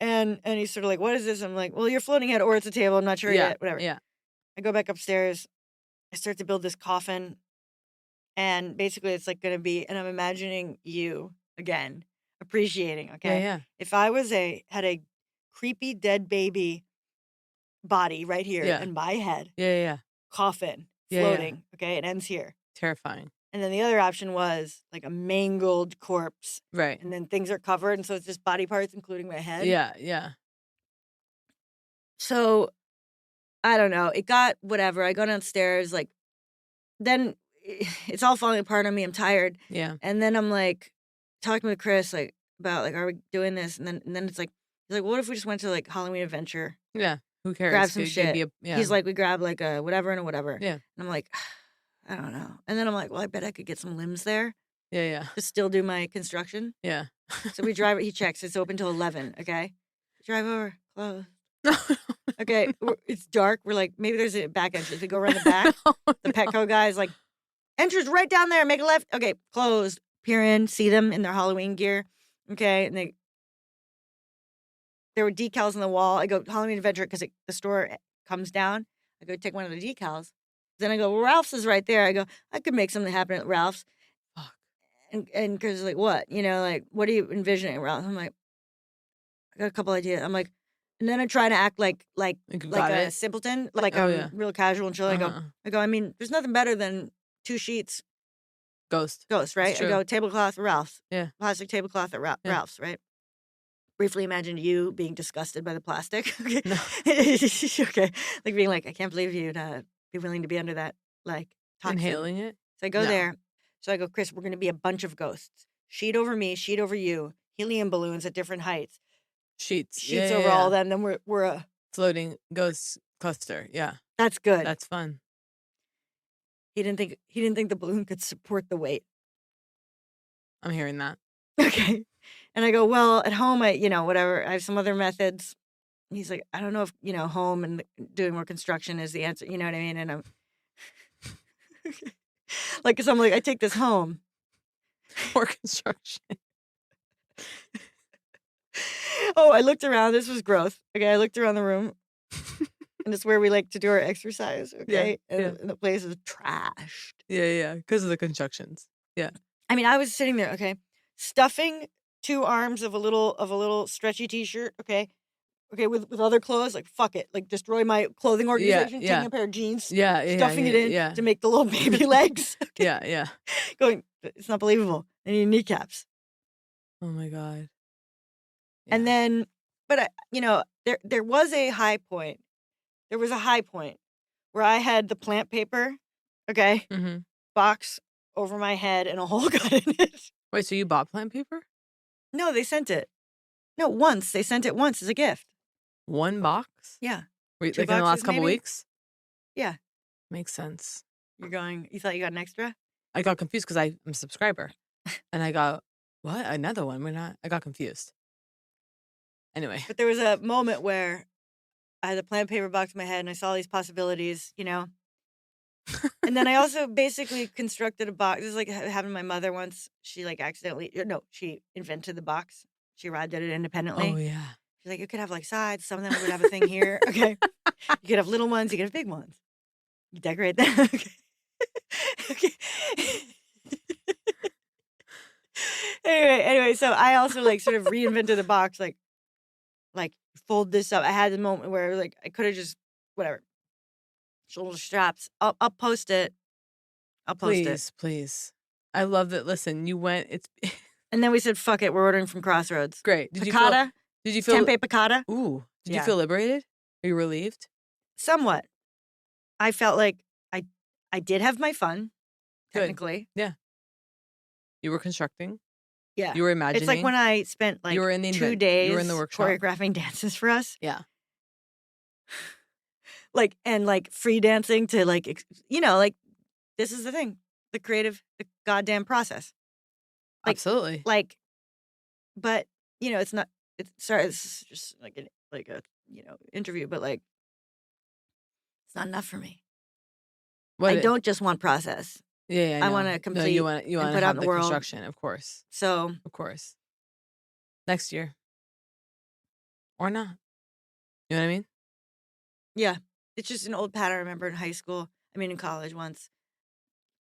and he's sort of like, what is this? I'm like, well, you're floating head or it's a table. I'm not sure yet. Whatever. Yeah. I go back upstairs. I start to build this coffin. And basically it's like going to be, and I'm imagining you again, appreciating. Okay. Yeah. If I had a creepy dead baby body right here and my head. Yeah. Coffin floating. Okay, it ends here. Terrifying. And then the other option was like a mangled corpse. Right. And then things are covered, and so it's just body parts, including my head. Yeah. So, I don't know. It got whatever. I go downstairs, like, then it's all falling apart on me. I'm tired. Yeah. And then I'm like talking with Chris, like, about like, are we doing this? And then it's like, he's like, what if we just went to like Halloween Adventure? Yeah. Who cares? Grab some shit. He's like, we grab like a whatever and a whatever. Yeah. And I'm like, I don't know. And then I'm like, well, I bet I could get some limbs there. Yeah. To still do my construction. Yeah. So we drive. He checks. It's open till 11. Okay. Drive over. Close. Okay. It's dark. We're like, maybe there's a back entrance. We go around the back. The Petco guy's like, entrance right down there. Make a left. Okay. Closed. Peer in. See them in their Halloween gear. Okay. And there were decals on the wall. I go, Halloween Adventure, because the store comes down. I go take one of the decals. Then I go, well, Ralph's is right there. I go, I could make something happen at Ralph's. Fuck. And Chris is like, what? You know, like, what are you envisioning, Ralph? I'm like, I got a couple ideas. I'm like, and then I try to act like a simpleton, like real casual and chill. I go, I mean, there's nothing better than 2 sheets. Ghost, right? I go, tablecloth at Ralph's. Yeah. Plastic tablecloth at Ralph's, right? Briefly imagined you being disgusted by the plastic. Okay. No. Okay. Like being like, I can't believe you'd be willing to be under that, like, toxin. Inhaling it. So I go there. So I go, Chris, we're going to be a bunch of ghosts. Sheet over me, sheet over you, helium balloons at different heights. Sheets over all of them. Then we're a floating ghost cluster. Yeah. That's good. That's fun. He didn't think the balloon could support the weight. I'm hearing that. Okay. And I go, well, at home, whatever. I have some other methods. He's like, I don't know if, home and doing more construction is the answer. You know what I mean? And I'm like, because I'm like, I take this home. More construction. Oh, I looked around. This was growth. Okay. I looked around the room. And it's where we like to do our exercise. Okay. And the place is trashed. Yeah. Because of the constructions. Yeah. I mean, I was sitting there, okay, stuffing 2 arms of a little stretchy t-shirt, okay, with other clothes, like, fuck it, like, destroy my clothing organization, taking a pair of jeans, stuffing it in to make the little baby legs. Okay. Yeah. Going, it's not believable. I need kneecaps. Oh my God. Yeah. And then, but there was a high point. There was a high point where I had the plant paper, okay, box over my head and a hole got in it. Wait, so you bought plant paper? No, they sent it. No, once. They sent it once as a gift. 1 box? Yeah. Like in the last couple weeks? Yeah. Makes sense. You thought you got an extra? I got confused because I'm a subscriber. And I got, what? Another one? I got confused. Anyway. But there was a moment where I had the plant paper box in my head and I saw these possibilities, And then I also basically constructed a box. This is like happened to my mother once. She she invented the box. She arrived at it independently. Oh, yeah. She's like, you could have like sides. Some of them would have a thing here. Okay. You could have little ones. You could have big ones. You decorate them. Okay. Okay. Anyway, so I also like sort of reinvented the box, like fold this up. I had the moment where like I could have just whatever. Shoulder straps. I'll post it. I'll post it. Please. I love that. Listen, you went. And then we said, "Fuck it, we're ordering from Crossroads." Great. Did you feel tempeh piccata? Ooh. Did you feel liberated? Are you relieved? Somewhat. I felt like I did have my fun. Technically. Good. Yeah. You were constructing. Yeah. You were imagining. It's like when I spent like you were in the 2 days you were in the workshop choreographing dances for us. Yeah. Like, and like free dancing to like, like this is the thing, the goddamn process. Like, absolutely. Like, but it's not, it's just like a interview, but like, it's not enough for me. I don't just want process. Yeah. I want to complete. No, you want to put have out in the world. construction, of course. So, of course. Next year. Or not. You know what I mean? Yeah. It's just an old pattern I remember in college once,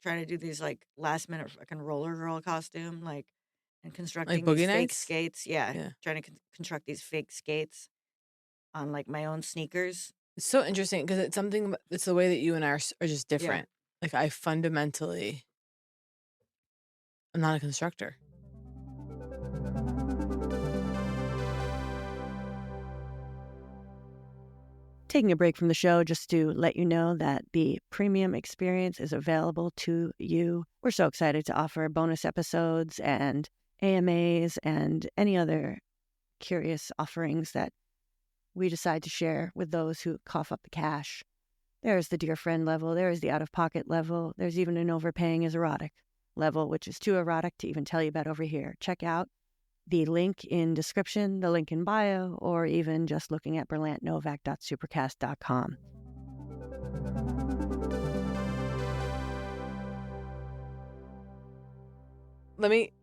trying to do these like last minute fucking roller girl costume, like, and constructing like these boogie fake nights? Skates. Yeah. Trying to construct these fake skates on like my own sneakers. It's so interesting because it's something, it's the way that you and I are just different. Yeah. Like, I fundamentally, I'm not a constructor. Taking a break from the show just to let you know that the premium experience is available to you. We're so excited to offer bonus episodes and AMAs and any other curious offerings that we decide to share with those who cough up the cash. There's the dear friend level, there is the out-of-pocket level, there's even an overpaying is erotic level, which is too erotic to even tell you about over here. Check out the link in description, the link in bio, or even just looking at berlantnovak.supercast.com.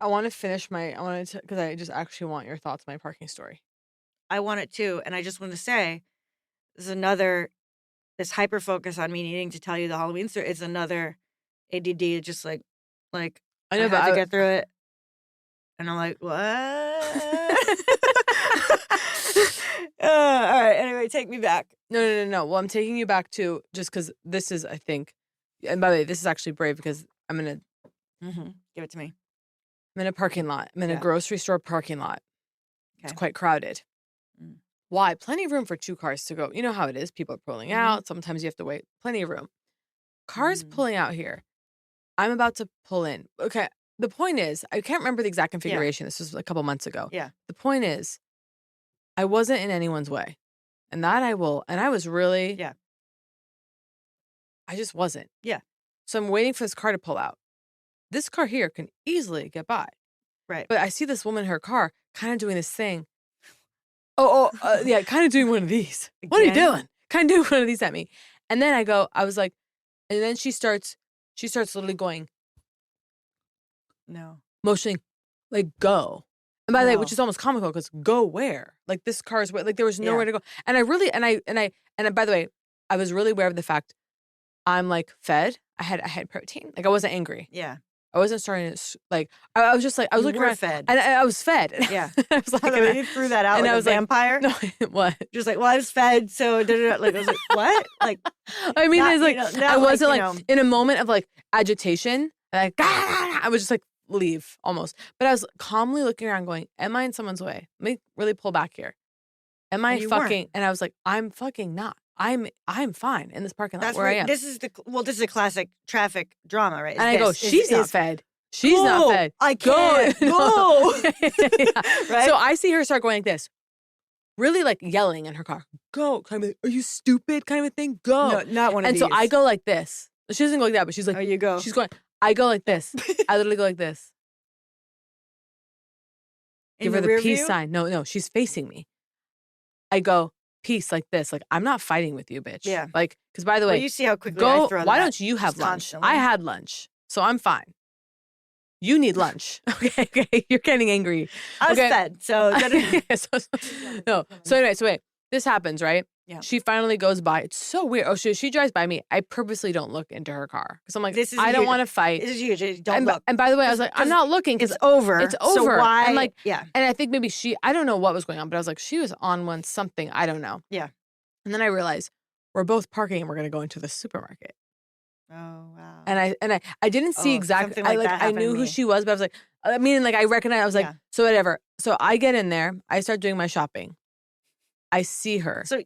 I want to finish because I just actually want your thoughts on my parking story. I want it too. And I just want to say, this hyper focus on me needing to tell you the Halloween story is another ADD, just like I know, but I had to get through it. And I'm like, what? All right. Anyway, take me back. No. Well, I'm taking you back to, just because this is, I think, and by the way, this is actually brave because I'm going to give it to me. I'm in a parking lot. I'm in a grocery store parking lot. Okay. It's quite crowded. Why? Plenty of room for 2 cars to go. You know how it is. People are pulling out. Sometimes you have to wait. Plenty of room. Cars pulling out here. I'm about to pull in. Okay. The point is, I can't remember the exact configuration. This was a couple months ago. Yeah. The point is, I wasn't in anyone's way. And that I was really. Yeah. I just wasn't. Yeah. So I'm waiting for this car to pull out. This car here can easily get by. Right. But I see this woman in her car kind of doing this thing. Kind of doing one of these. Again? What are you doing? Kind of doing one of these at me. And then I was like, and then she starts literally going. No. Motioning, like, go. And by the way, which is almost comical because go where? Like, this car is where, like, there was nowhere to go. And I really, and by the way, I was really aware of the fact I'm like fed. I had protein. Like, I wasn't angry. Yeah. I wasn't starting to, like, I was just like, I was looking around. Fed. And I was fed. Yeah. I was like, you threw that out, and like I was a vampire? Like, no, what? Just like, well, I was fed, so, like, I was like, what? Like, I mean, it's like, I wasn't like in a moment of like agitation, like, I was just like, leave almost. But I was calmly looking around going, am I in someone's way? Let me really pull back here. Am I fucking, weren't. And I was like, I'm fucking not. I'm fine in this parking lot. That's where I am. This is a classic traffic drama, right? And I go, she's not fed. She's not fed. I can't. Go. Right? So I see her start going like this, really like yelling in her car. Go. Kind of, are you stupid? Kind of a thing. Go. No, not one of these. And so I go like this. She doesn't go like that, but she's like, oh, you go. She's going, I go like this. I literally go like this. Give her the peace sign. No, she's facing me. I go, peace, like this. Like, I'm not fighting with you, bitch. Yeah. Like, because by the way, you see how quickly I throw why don't you have lunch? Constantly. I had lunch, so I'm fine. You need lunch. Okay. You're getting angry. I was fed, so. No. So anyway, wait. This happens, right? Yeah. She finally goes by. It's so weird. Oh, she drives by me. I purposely don't look into her car because I'm like, I don't want to fight. This is huge. Don't look. And by the way, I was like, I'm not looking because it's over. It's over. So why? And like, yeah. And I think maybe I don't know what was going on, but I was like, she was on something. I don't know. Yeah. And then I realized we're both parking and we're going to go into the supermarket. Oh, wow. And I didn't see exactly. I knew who she was, but I was like, I recognized. I was like, so whatever. So I get in there. I start doing my shopping. I see her. So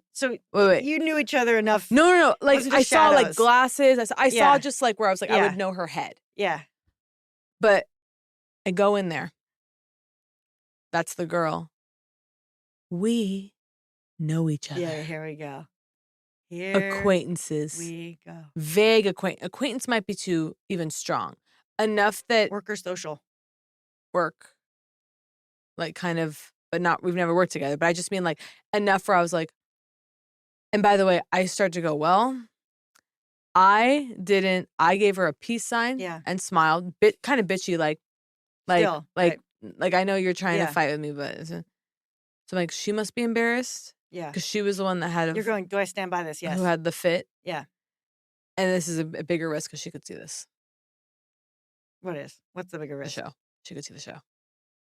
wait. You knew each other enough. No. Like I saw like glasses. I saw just like where I was like, I would know her head. Yeah. But I go in there. That's the girl. We know each other. Yeah, here we go. Acquaintances. We go. Vague acquaintance might be too even strong. Enough that work or social. Work. Like kind of, but not, we've never worked together. But I just mean like enough where I was like, and by the way, I start to go, well, I gave her a peace sign and smiled, kind of bitchy, like I know you're trying to fight with me, but so I'm like, she must be embarrassed. Yeah. Because she was the one that had you're going, do I stand by this? Yes. Who had the fit. Yeah. And this is a bigger risk because she could see this. What's the bigger risk? The show. She could see the show.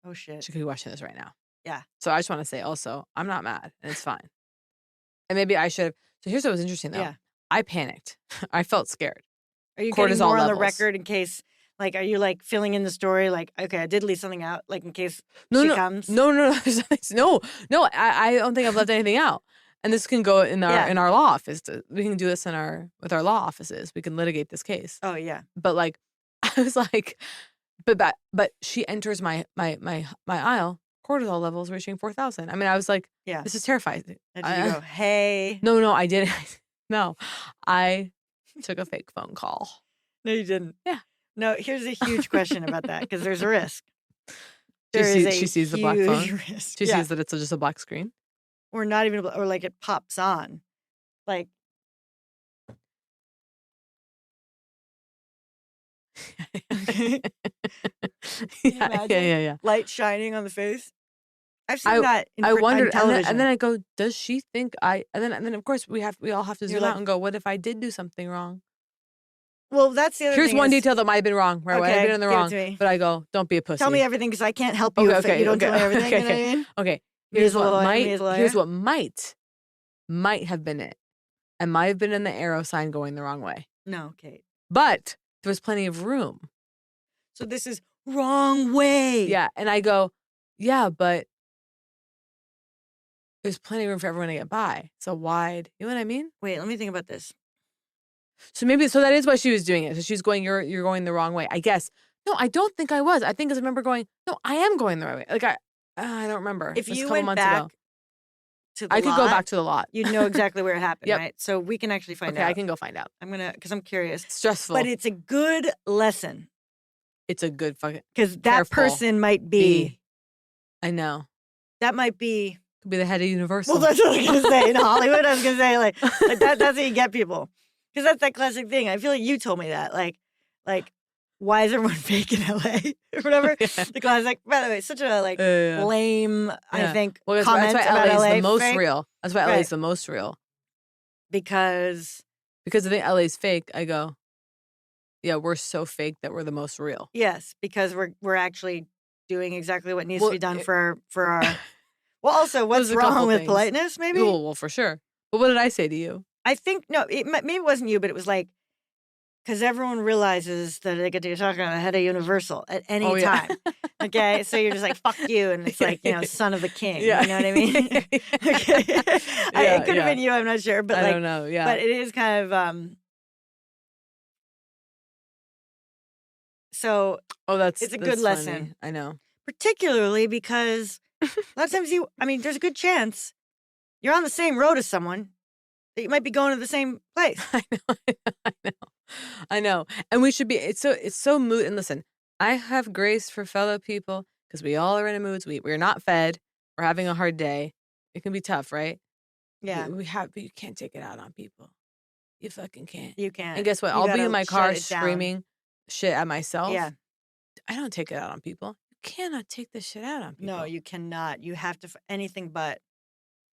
Oh, shit. She could be watching this right now. Yeah. So I just want to say also, I'm not mad and it's fine. And maybe I should have. So here's what was interesting, though. Yeah. I panicked. I felt scared. Are you Cortisol getting more on the levels. record in case, like, are you, like, filling in the story? Like, okay, I did leave something out, like, in case she comes? No. No, I don't think I've left anything out. And this can go in our law office. We can do this with our law offices. We can litigate this case. Oh, yeah. But, like, I was like, but she enters my aisle. Cortisol levels reaching 4,000. I mean, I was like, this is terrifying. And you go, hey. No, I didn't. No, I took a fake phone call. No, you didn't. Yeah. No, here's a huge question about that because there's a risk. She sees the black phone. Risk. She sees that it's just a black screen. Or not even, or like it pops on. Like. Yeah. Light shining on the face. I've seen that I wondered, on television. and then I go, does she think and then of course we all have to zoom out and go, what if I did do something wrong? Well, that's the other thing. Here's one detail that might have been wrong, right? Okay, I've been in the wrong. but I go, don't be a pussy. Tell me everything because I can't help you if you don't tell me everything. You know what I mean? Okay. Here's what might have been it. And might have been in the arrow sign going the wrong way. No, Kate. But there was plenty of room. So this is wrong way. Yeah. And I go, yeah, but there's plenty of room for everyone to get by. So wide. You know what I mean? Wait, let me think about this. So that is why she was doing it. So she's going, you're going the wrong way. I guess. No, I don't think I was. I think because I remember going, no, I am going the right way. Like I don't remember. If you a couple went months back ago. to the I could go back to the lot. You'd know exactly where it happened, Yep. right? So we can actually find out. Okay, I can go find out. Because I'm curious. Stressful. But it's a good lesson. It's a good fucking. Because that person might be. I know. That might be. Could be the head of Universal. Well, that's what I was going to say. In Hollywood, I was going to say, like that's how you get people. Because that's that classic thing. I feel like you told me that. Like, why is everyone fake in LA or whatever? Yeah. The classic. By the way, such a lame. Yeah. I think. Well, that's why LA is the most fake. Real. That's why LA is the most real. Because I think LA is fake. I go. Yeah, we're so fake that we're the most real. Yes, because we're actually doing exactly what needs to be done for our. Well, also, what's wrong with politeness? Maybe. Well, for sure. But what did I say to you? I think maybe it wasn't you, but it was like. Because everyone realizes that they get to talk about the head of Universal at any time. Okay? So you're just like, fuck you. And it's like, son of the king. Yeah. You know what I mean? Okay. It could have been you, I'm not sure. But I don't know. Yeah. But it is kind of. So. Oh, it's a good lesson. Funny. I know. Particularly because a lot of times there's a good chance you're on the same road as someone that you might be going to the same place. I know. And we should be, it's so mood. And listen, I have grace for fellow people because we all are in a mood. We're not fed. We're having a hard day. It can be tough, right? Yeah. But you can't take it out on people. You fucking can't. You can't. And guess what? I'll be in my car screaming shit at myself. Yeah. I don't take it out on people. You cannot take this shit out on people. No, you cannot. You have to, anything but.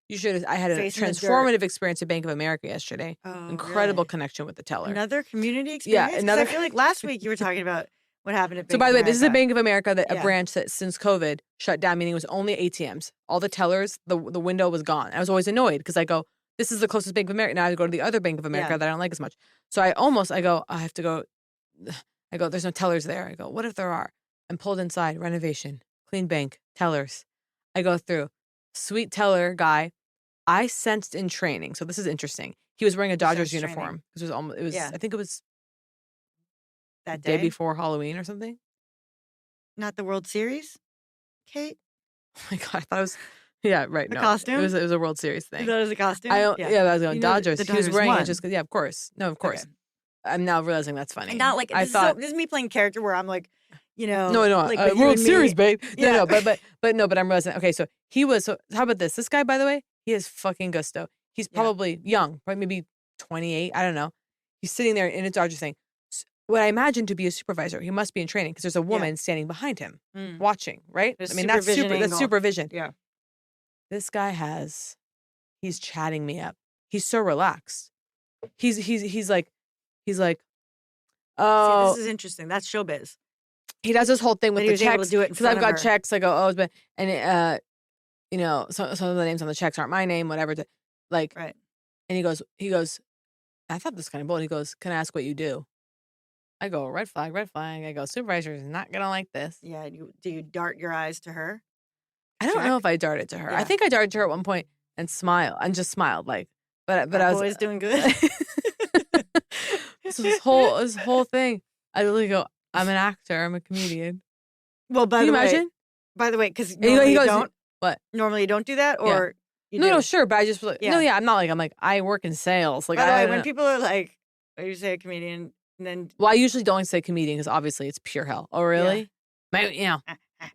You should. I had a transformative experience at Bank of America yesterday. Oh, incredible connection with the teller. Another community experience? Yeah, I feel like last week you were talking about what happened at Bank of America. So by the way, this is a Bank of America, a branch that since COVID shut down, meaning it was only ATMs. All the tellers, the window was gone. I was always annoyed because I go, this is the closest Bank of America. Now I go to the other Bank of America that I don't like as much. So I go, I have to go. I go, there's no tellers there. I go, what if there are? I'm pulled inside, renovation, clean bank, tellers. I go through, sweet teller guy. I sensed in training. So this is interesting. He was wearing a Dodgers uniform. I think it was that day before Halloween or something. Not the World Series, Kate? Oh my God, I thought it was, yeah, right. A costume? It was a World Series thing. You thought it was a costume? I was going, Dodgers. He was wearing it just because, of course. No, of course. Okay. I'm now realizing that's funny. And not like, this is me playing character where I'm like, No, like World Series, babe. Yeah. No, but I'm realizing, okay, so he was, so how about this? This guy, by the way, he has fucking gusto. He's probably young, probably maybe 28. I don't know. He's sitting there in a Dodgers thing. What I imagine to be a supervisor, he must be in training because there's a woman standing behind him watching, right? There's that's supervision. Yeah. This guy he's chatting me up. He's so relaxed. He's like, oh. See, this is interesting. That's showbiz. He does this whole thing with the checks because I've got checks. I go, and some of the names on the checks aren't my name, whatever. Right. And he goes, I thought this was kind of bold. He goes, can I ask what you do? I go, red flag, red flag. I go, supervisor is not going to like this. Yeah. Do you dart your eyes to her? I don't know if I darted to her. Yeah. I think I darted to her at one point and just smiled like, but I was always doing good. this whole thing. I literally go, I'm an actor. I'm a comedian. Well, Can you imagine? By the way, because normally you don't. What? Normally you don't do that, or you do? No, sure. But I just was like, no, yeah, I'm not like, I'm like, I work in sales. Like, by the way, when people are like, oh, you say a comedian, and then. Well, I usually don't say comedian because obviously it's pure hell. Oh, really? Yeah.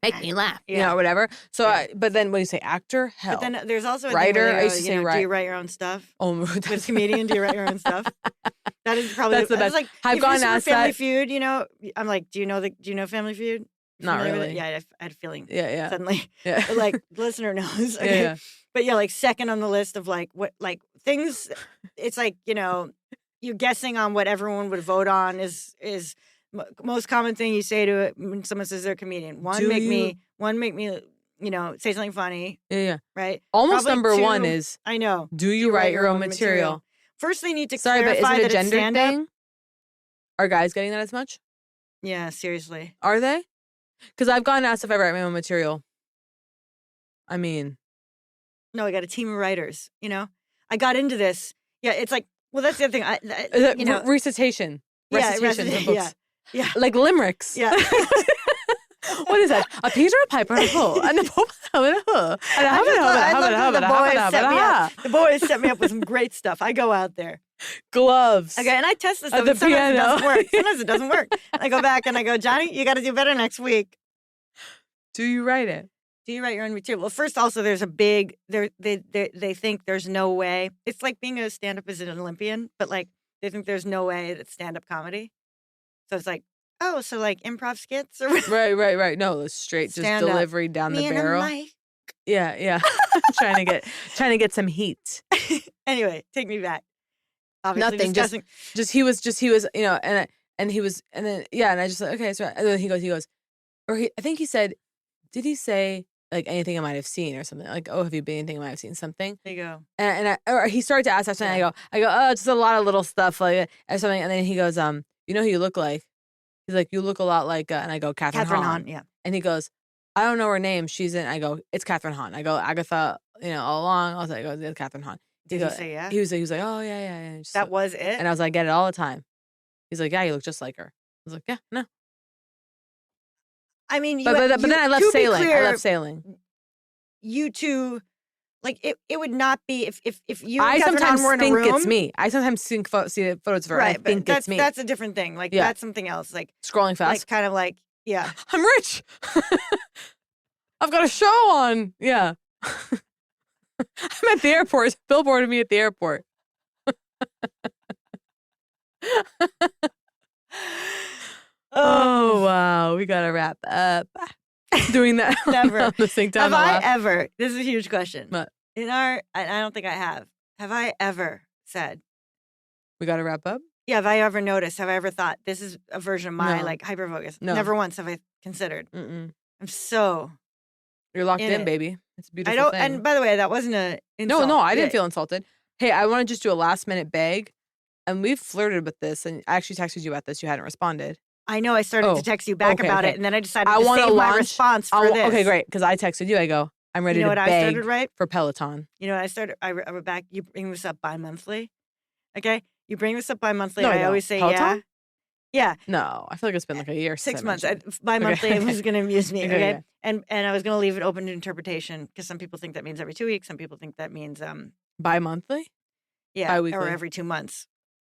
Make me laugh, or whatever. So, but then when you say actor, hell. But then there's also a writer. Thing I used to say do you write your own stuff? Oh, with comedian, do you write your own stuff? That is probably the best. Like, I've gone asked Family that. Feud, I'm like, do you know Family Feud? Not really. Yeah, I had a feeling. Yeah. Suddenly, yeah. But like listener knows. Okay? Yeah. But like second on the list of like what like things. It's like you're guessing on what everyone would vote on is most common thing you say to it when someone says they're a comedian. One make me say something funny. Yeah. Right. Almost Probably number 2, one is I know. Do you write your own material? First, they need to Sorry, but clarify is it a that gender it's thing? Are guys getting that as much? Yeah, seriously. Are they? Because I've gotten asked if I write my own material. I mean, no, I got a team of writers. I got into this. Yeah, it's like, well, that's the other thing. Recitation. Recitation of books. Yeah. Like limericks. Yeah. What is that? A Peter, a piper, and a hoe. And a pope, and a hoe. The boys set me up with some great stuff. I go out there. Gloves. Okay, and I test this stuff. The Sometimes piano. it doesn't work. Sometimes it doesn't work. I go back and I go, Johnny, you got to do better next week. Do you write it? Do you write your own material? Well, first, also, there's a big. They think there's no way. It's like being a stand-up as an Olympian, but like they think there's no way that's stand-up comedy. So it's like, oh, so like improv skits or right. No, it's straight just delivery down the barrel. Yeah. trying to get some heat. Anyway, take me back. Obviously nothing. Just he was and he was and then and I just like, okay, so and then he goes, I think he said, did he say like anything I might have seen or something like, oh, have you been anything I might have seen something? There you go. Or he started to ask that something. I go, oh, just a lot of little stuff like or something, and then he goes, you know who you look like? He's like, you look a lot like, and I go, Catherine Hahn. Yeah. And he goes, I don't know her name. She's in. I go, it's Catherine Hahn. I go, Agatha. All along. I was like, it's Catherine Hahn. Did he say yeah? He was like, oh yeah. That was it. And I was like, I get it all the time. He's like, yeah, you look just like her. I was like, yeah, no. I mean, but then I left sailing. I left sailing. You two, like it would not be if you. I and sometimes were in think a room, it's me. I sometimes see the photos of her. Right, and I think it's me. That's a different thing. Like that's something else. Like scrolling fast. Like kind of like yeah. I'm rich. I've got a show on. Yeah. I'm at the airport. Billboarded me at the airport. Oh wow, we gotta wrap up. Doing that never. On the sync down have I ever? This is a huge question. What? I don't think I have. Have I ever said? We gotta wrap up. Yeah. Have I ever noticed? Have I ever thought this is a version of my like hyper focus? No. Never once have I considered. Mm-mm. I'm so. You're locked in, baby. It's a beautiful thing. And by the way, that wasn't a insult. No, I didn't feel insulted. Hey, I want to just do a last minute beg, and we've flirted with this, and I actually texted you about this. You hadn't responded. I know. I started to text you back about it, and then I decided to save my response for this. Okay, great. Because I texted you. I go, I'm ready to beg I started, right? for Peloton. You know what I started? I wrote back, you bring this up bi-monthly. Okay? You bring this up bi-monthly. No, I always say, Peloton? Yeah. No, I feel like it's been like a year. 6 months. Bi-monthly it was going to amuse me. Okay. And I was going to leave it open to interpretation because some people think that means every 2 weeks. Some people think that means bi-monthly? Yeah. Bi-weekly. Or every 2 months.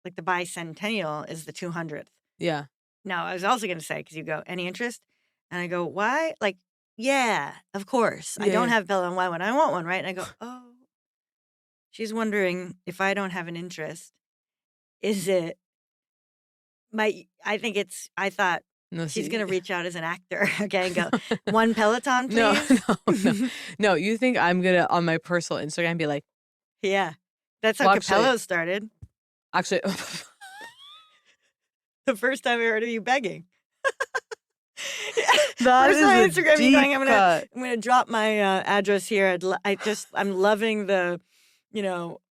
Like the bicentennial is the 200th. Yeah. Now, I was also going to say, because you go, any interest? And I go, why? Like, yeah, of course. I don't have Peloton. Why would I want one, right? And I go, oh, she's wondering if I don't have an interest. Is it I thought she's going to reach out as an actor, okay, and go, one Peloton, please? No, you think I'm going to, on my personal Instagram, be like, yeah, that's how Capello started. Actually, the first time I heard of you begging. That is on Instagram, deep going, I'm gonna drop my address here. I'm loving the,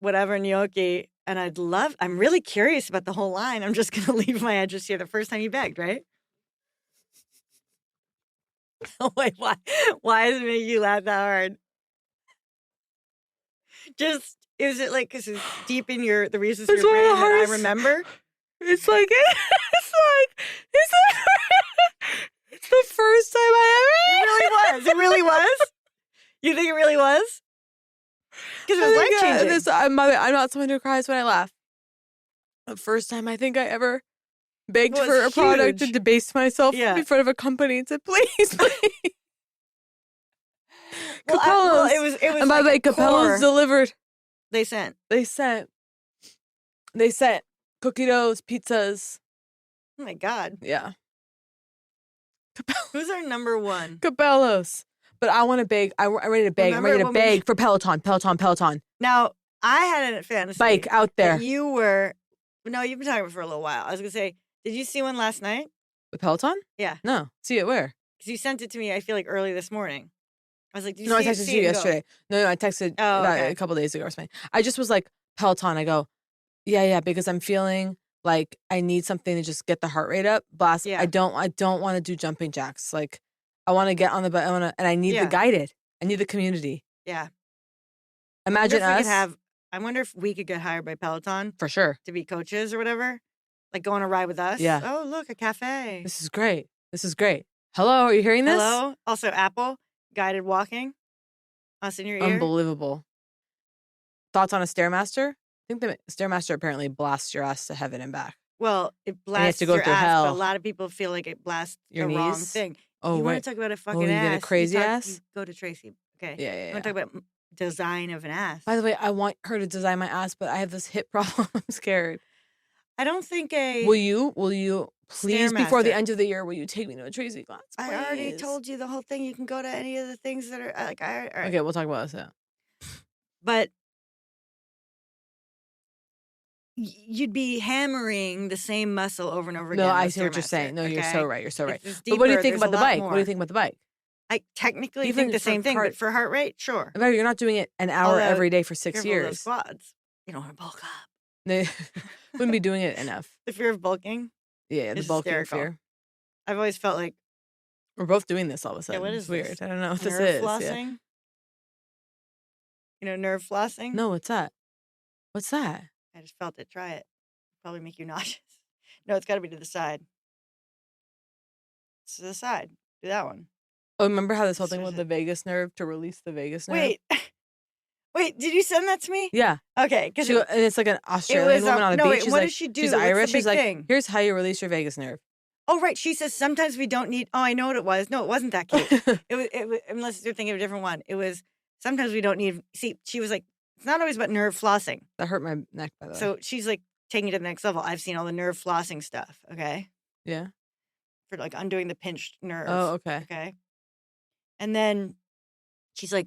whatever gnocchi, and I'm really curious about the whole line. I'm just going to leave my address here the first time you begged, right? Wait, why? Why is it making you laugh that hard? Just, is it like, because it's deep in the reasons of your brain that I remember? It's like, it's the first time I ever. It really was? You think it really was? Because it was life-changing. I'm not someone who cries when I laugh. The first time I think I ever begged for a product to debase myself in front of a company to please. Capello's. It was and by the way, Capello's delivered. They sent cookie doughs, pizzas. Oh my God. Yeah. Who's our number one? Capello's. But I want to beg. I'm ready to beg. I'm ready to beg for Peloton. Now, I had a fantasy. Bike out there. You've been talking about it for a little while. I was going to say, did you see one last night? With Peloton? Yeah. No. See it where? Because you sent it to me, I feel like, early this morning. I was like, did you see it? No, I texted you yesterday. No, I texted a couple days ago or something. I just was like, Peloton. I go, yeah, because I'm feeling like I need something to just get the heart rate up. Blast. Yeah. I don't want to do jumping jacks. Like, I want to get on the and I need the guided. I need the community. Yeah. Imagine us. I wonder if we could get hired by Peloton. For sure. To be coaches or whatever. Like go on a ride with us. Yeah. Oh, look, a cafe. This is great. Hello, are you hearing this? Hello. Also, Apple, guided walking. Us in your ear. Unbelievable. Thoughts on a Stairmaster? I think the Stairmaster apparently blasts your ass to heaven and back. Well, it blasts to go your through ass, hell. But a lot of people feel like it blasts your the knees? wrong thing. Oh, you right. want to talk about a fucking you ass? Get a crazy ass? You go to Tracy. Okay. Yeah. You want to talk about design of an ass? By the way, I want her to design my ass, but I have this hip problem. I'm scared. I don't think Will you please, before the end of the year, will you take me to a Tracy class? Please? I already told you the whole thing. You can go to any of the things that are like. All right. Okay, we'll talk about this. Yeah. But you'd be hammering the same muscle over and over again. No, I see what you're saying. No, you're so right. Deeper, But what do you think about the bike? More. What do you think about the bike? I technically think the same thing, but for heart rate, sure. You're not doing it an hour every day for 6 years. Those squats. You don't want to bulk up. They wouldn't be doing it enough. The fear of bulking? Yeah, the bulking hysterical. fear. I've always felt like we're both doing this all of a sudden. Yeah, what is it's weird. This? I don't know what nerve this is. Flossing? Yeah. You know, nerve flossing? No, what's that? What's that? I just felt it. Try it. Probably make you nauseous. No, it's got to be to the side. It's to the side. Do that one. Oh, remember how this whole thing with the vagus nerve to release the vagus nerve? Wait, did you send that to me? Yeah. Okay. And it's like an Australian woman on a beach. What does she do? She's Irish. She's like, here's how you release your vagus nerve. Oh, right. She says sometimes we don't need. Oh, I know what it was. No, it wasn't that cute. it was, unless you're thinking of a different one. It was sometimes we don't need. See, she was like, it's not always about nerve flossing. That hurt my neck, by the way. So she's like taking it to the next level. I've seen all the nerve flossing stuff. Okay. Yeah. For like undoing the pinched nerve. Oh, okay. Okay. And then she's like,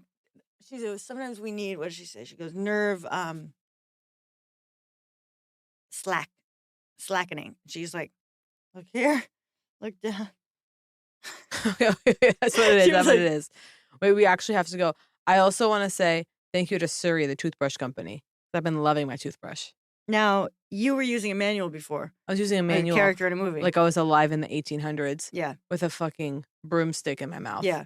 she goes, sometimes we need, what does she say? She goes, nerve slackening. She's like, look here, look down. That's what it is. That's what it is. Wait, we actually have to go. I also want to say thank you to Surrey, the toothbrush company. I've been loving my toothbrush. Now, you were using a manual before. I was using a manual. Like a character in a movie. Like I was alive in the 1800s. Yeah. With a fucking broomstick in my mouth. Yeah.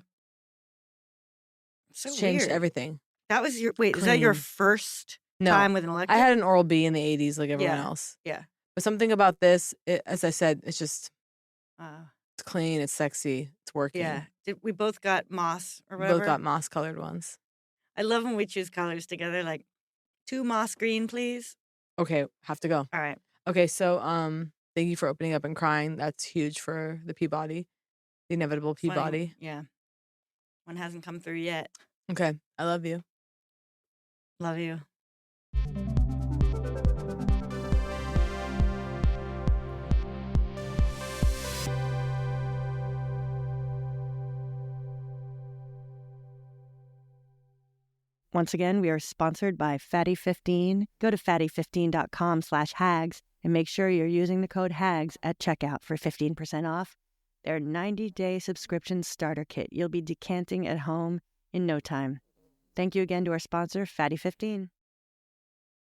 So changed weird. Everything. That was your is that your first time with an electric? I had an Oral-B in the 80s like everyone else. Yeah. But something about this, as I said, it's just it's clean, it's sexy, it's working. Yeah. We both got moss or whatever? We both got moss colored ones. I love when we choose colors together, like 2 moss green, please. Okay, have to go. All right. Okay, so thank you for opening up and crying. That's huge for the Peabody. The inevitable Peabody. Funny. Yeah. One hasn't come through yet. Okay. I love you. Love you. Once again, we are sponsored by Fatty15. Go to fatty15.com/hags and make sure you're using the code HAGS at checkout for 15% off their 90-day subscription starter kit. You'll be decanting at home in no time. Thank you again to our sponsor, Fatty15.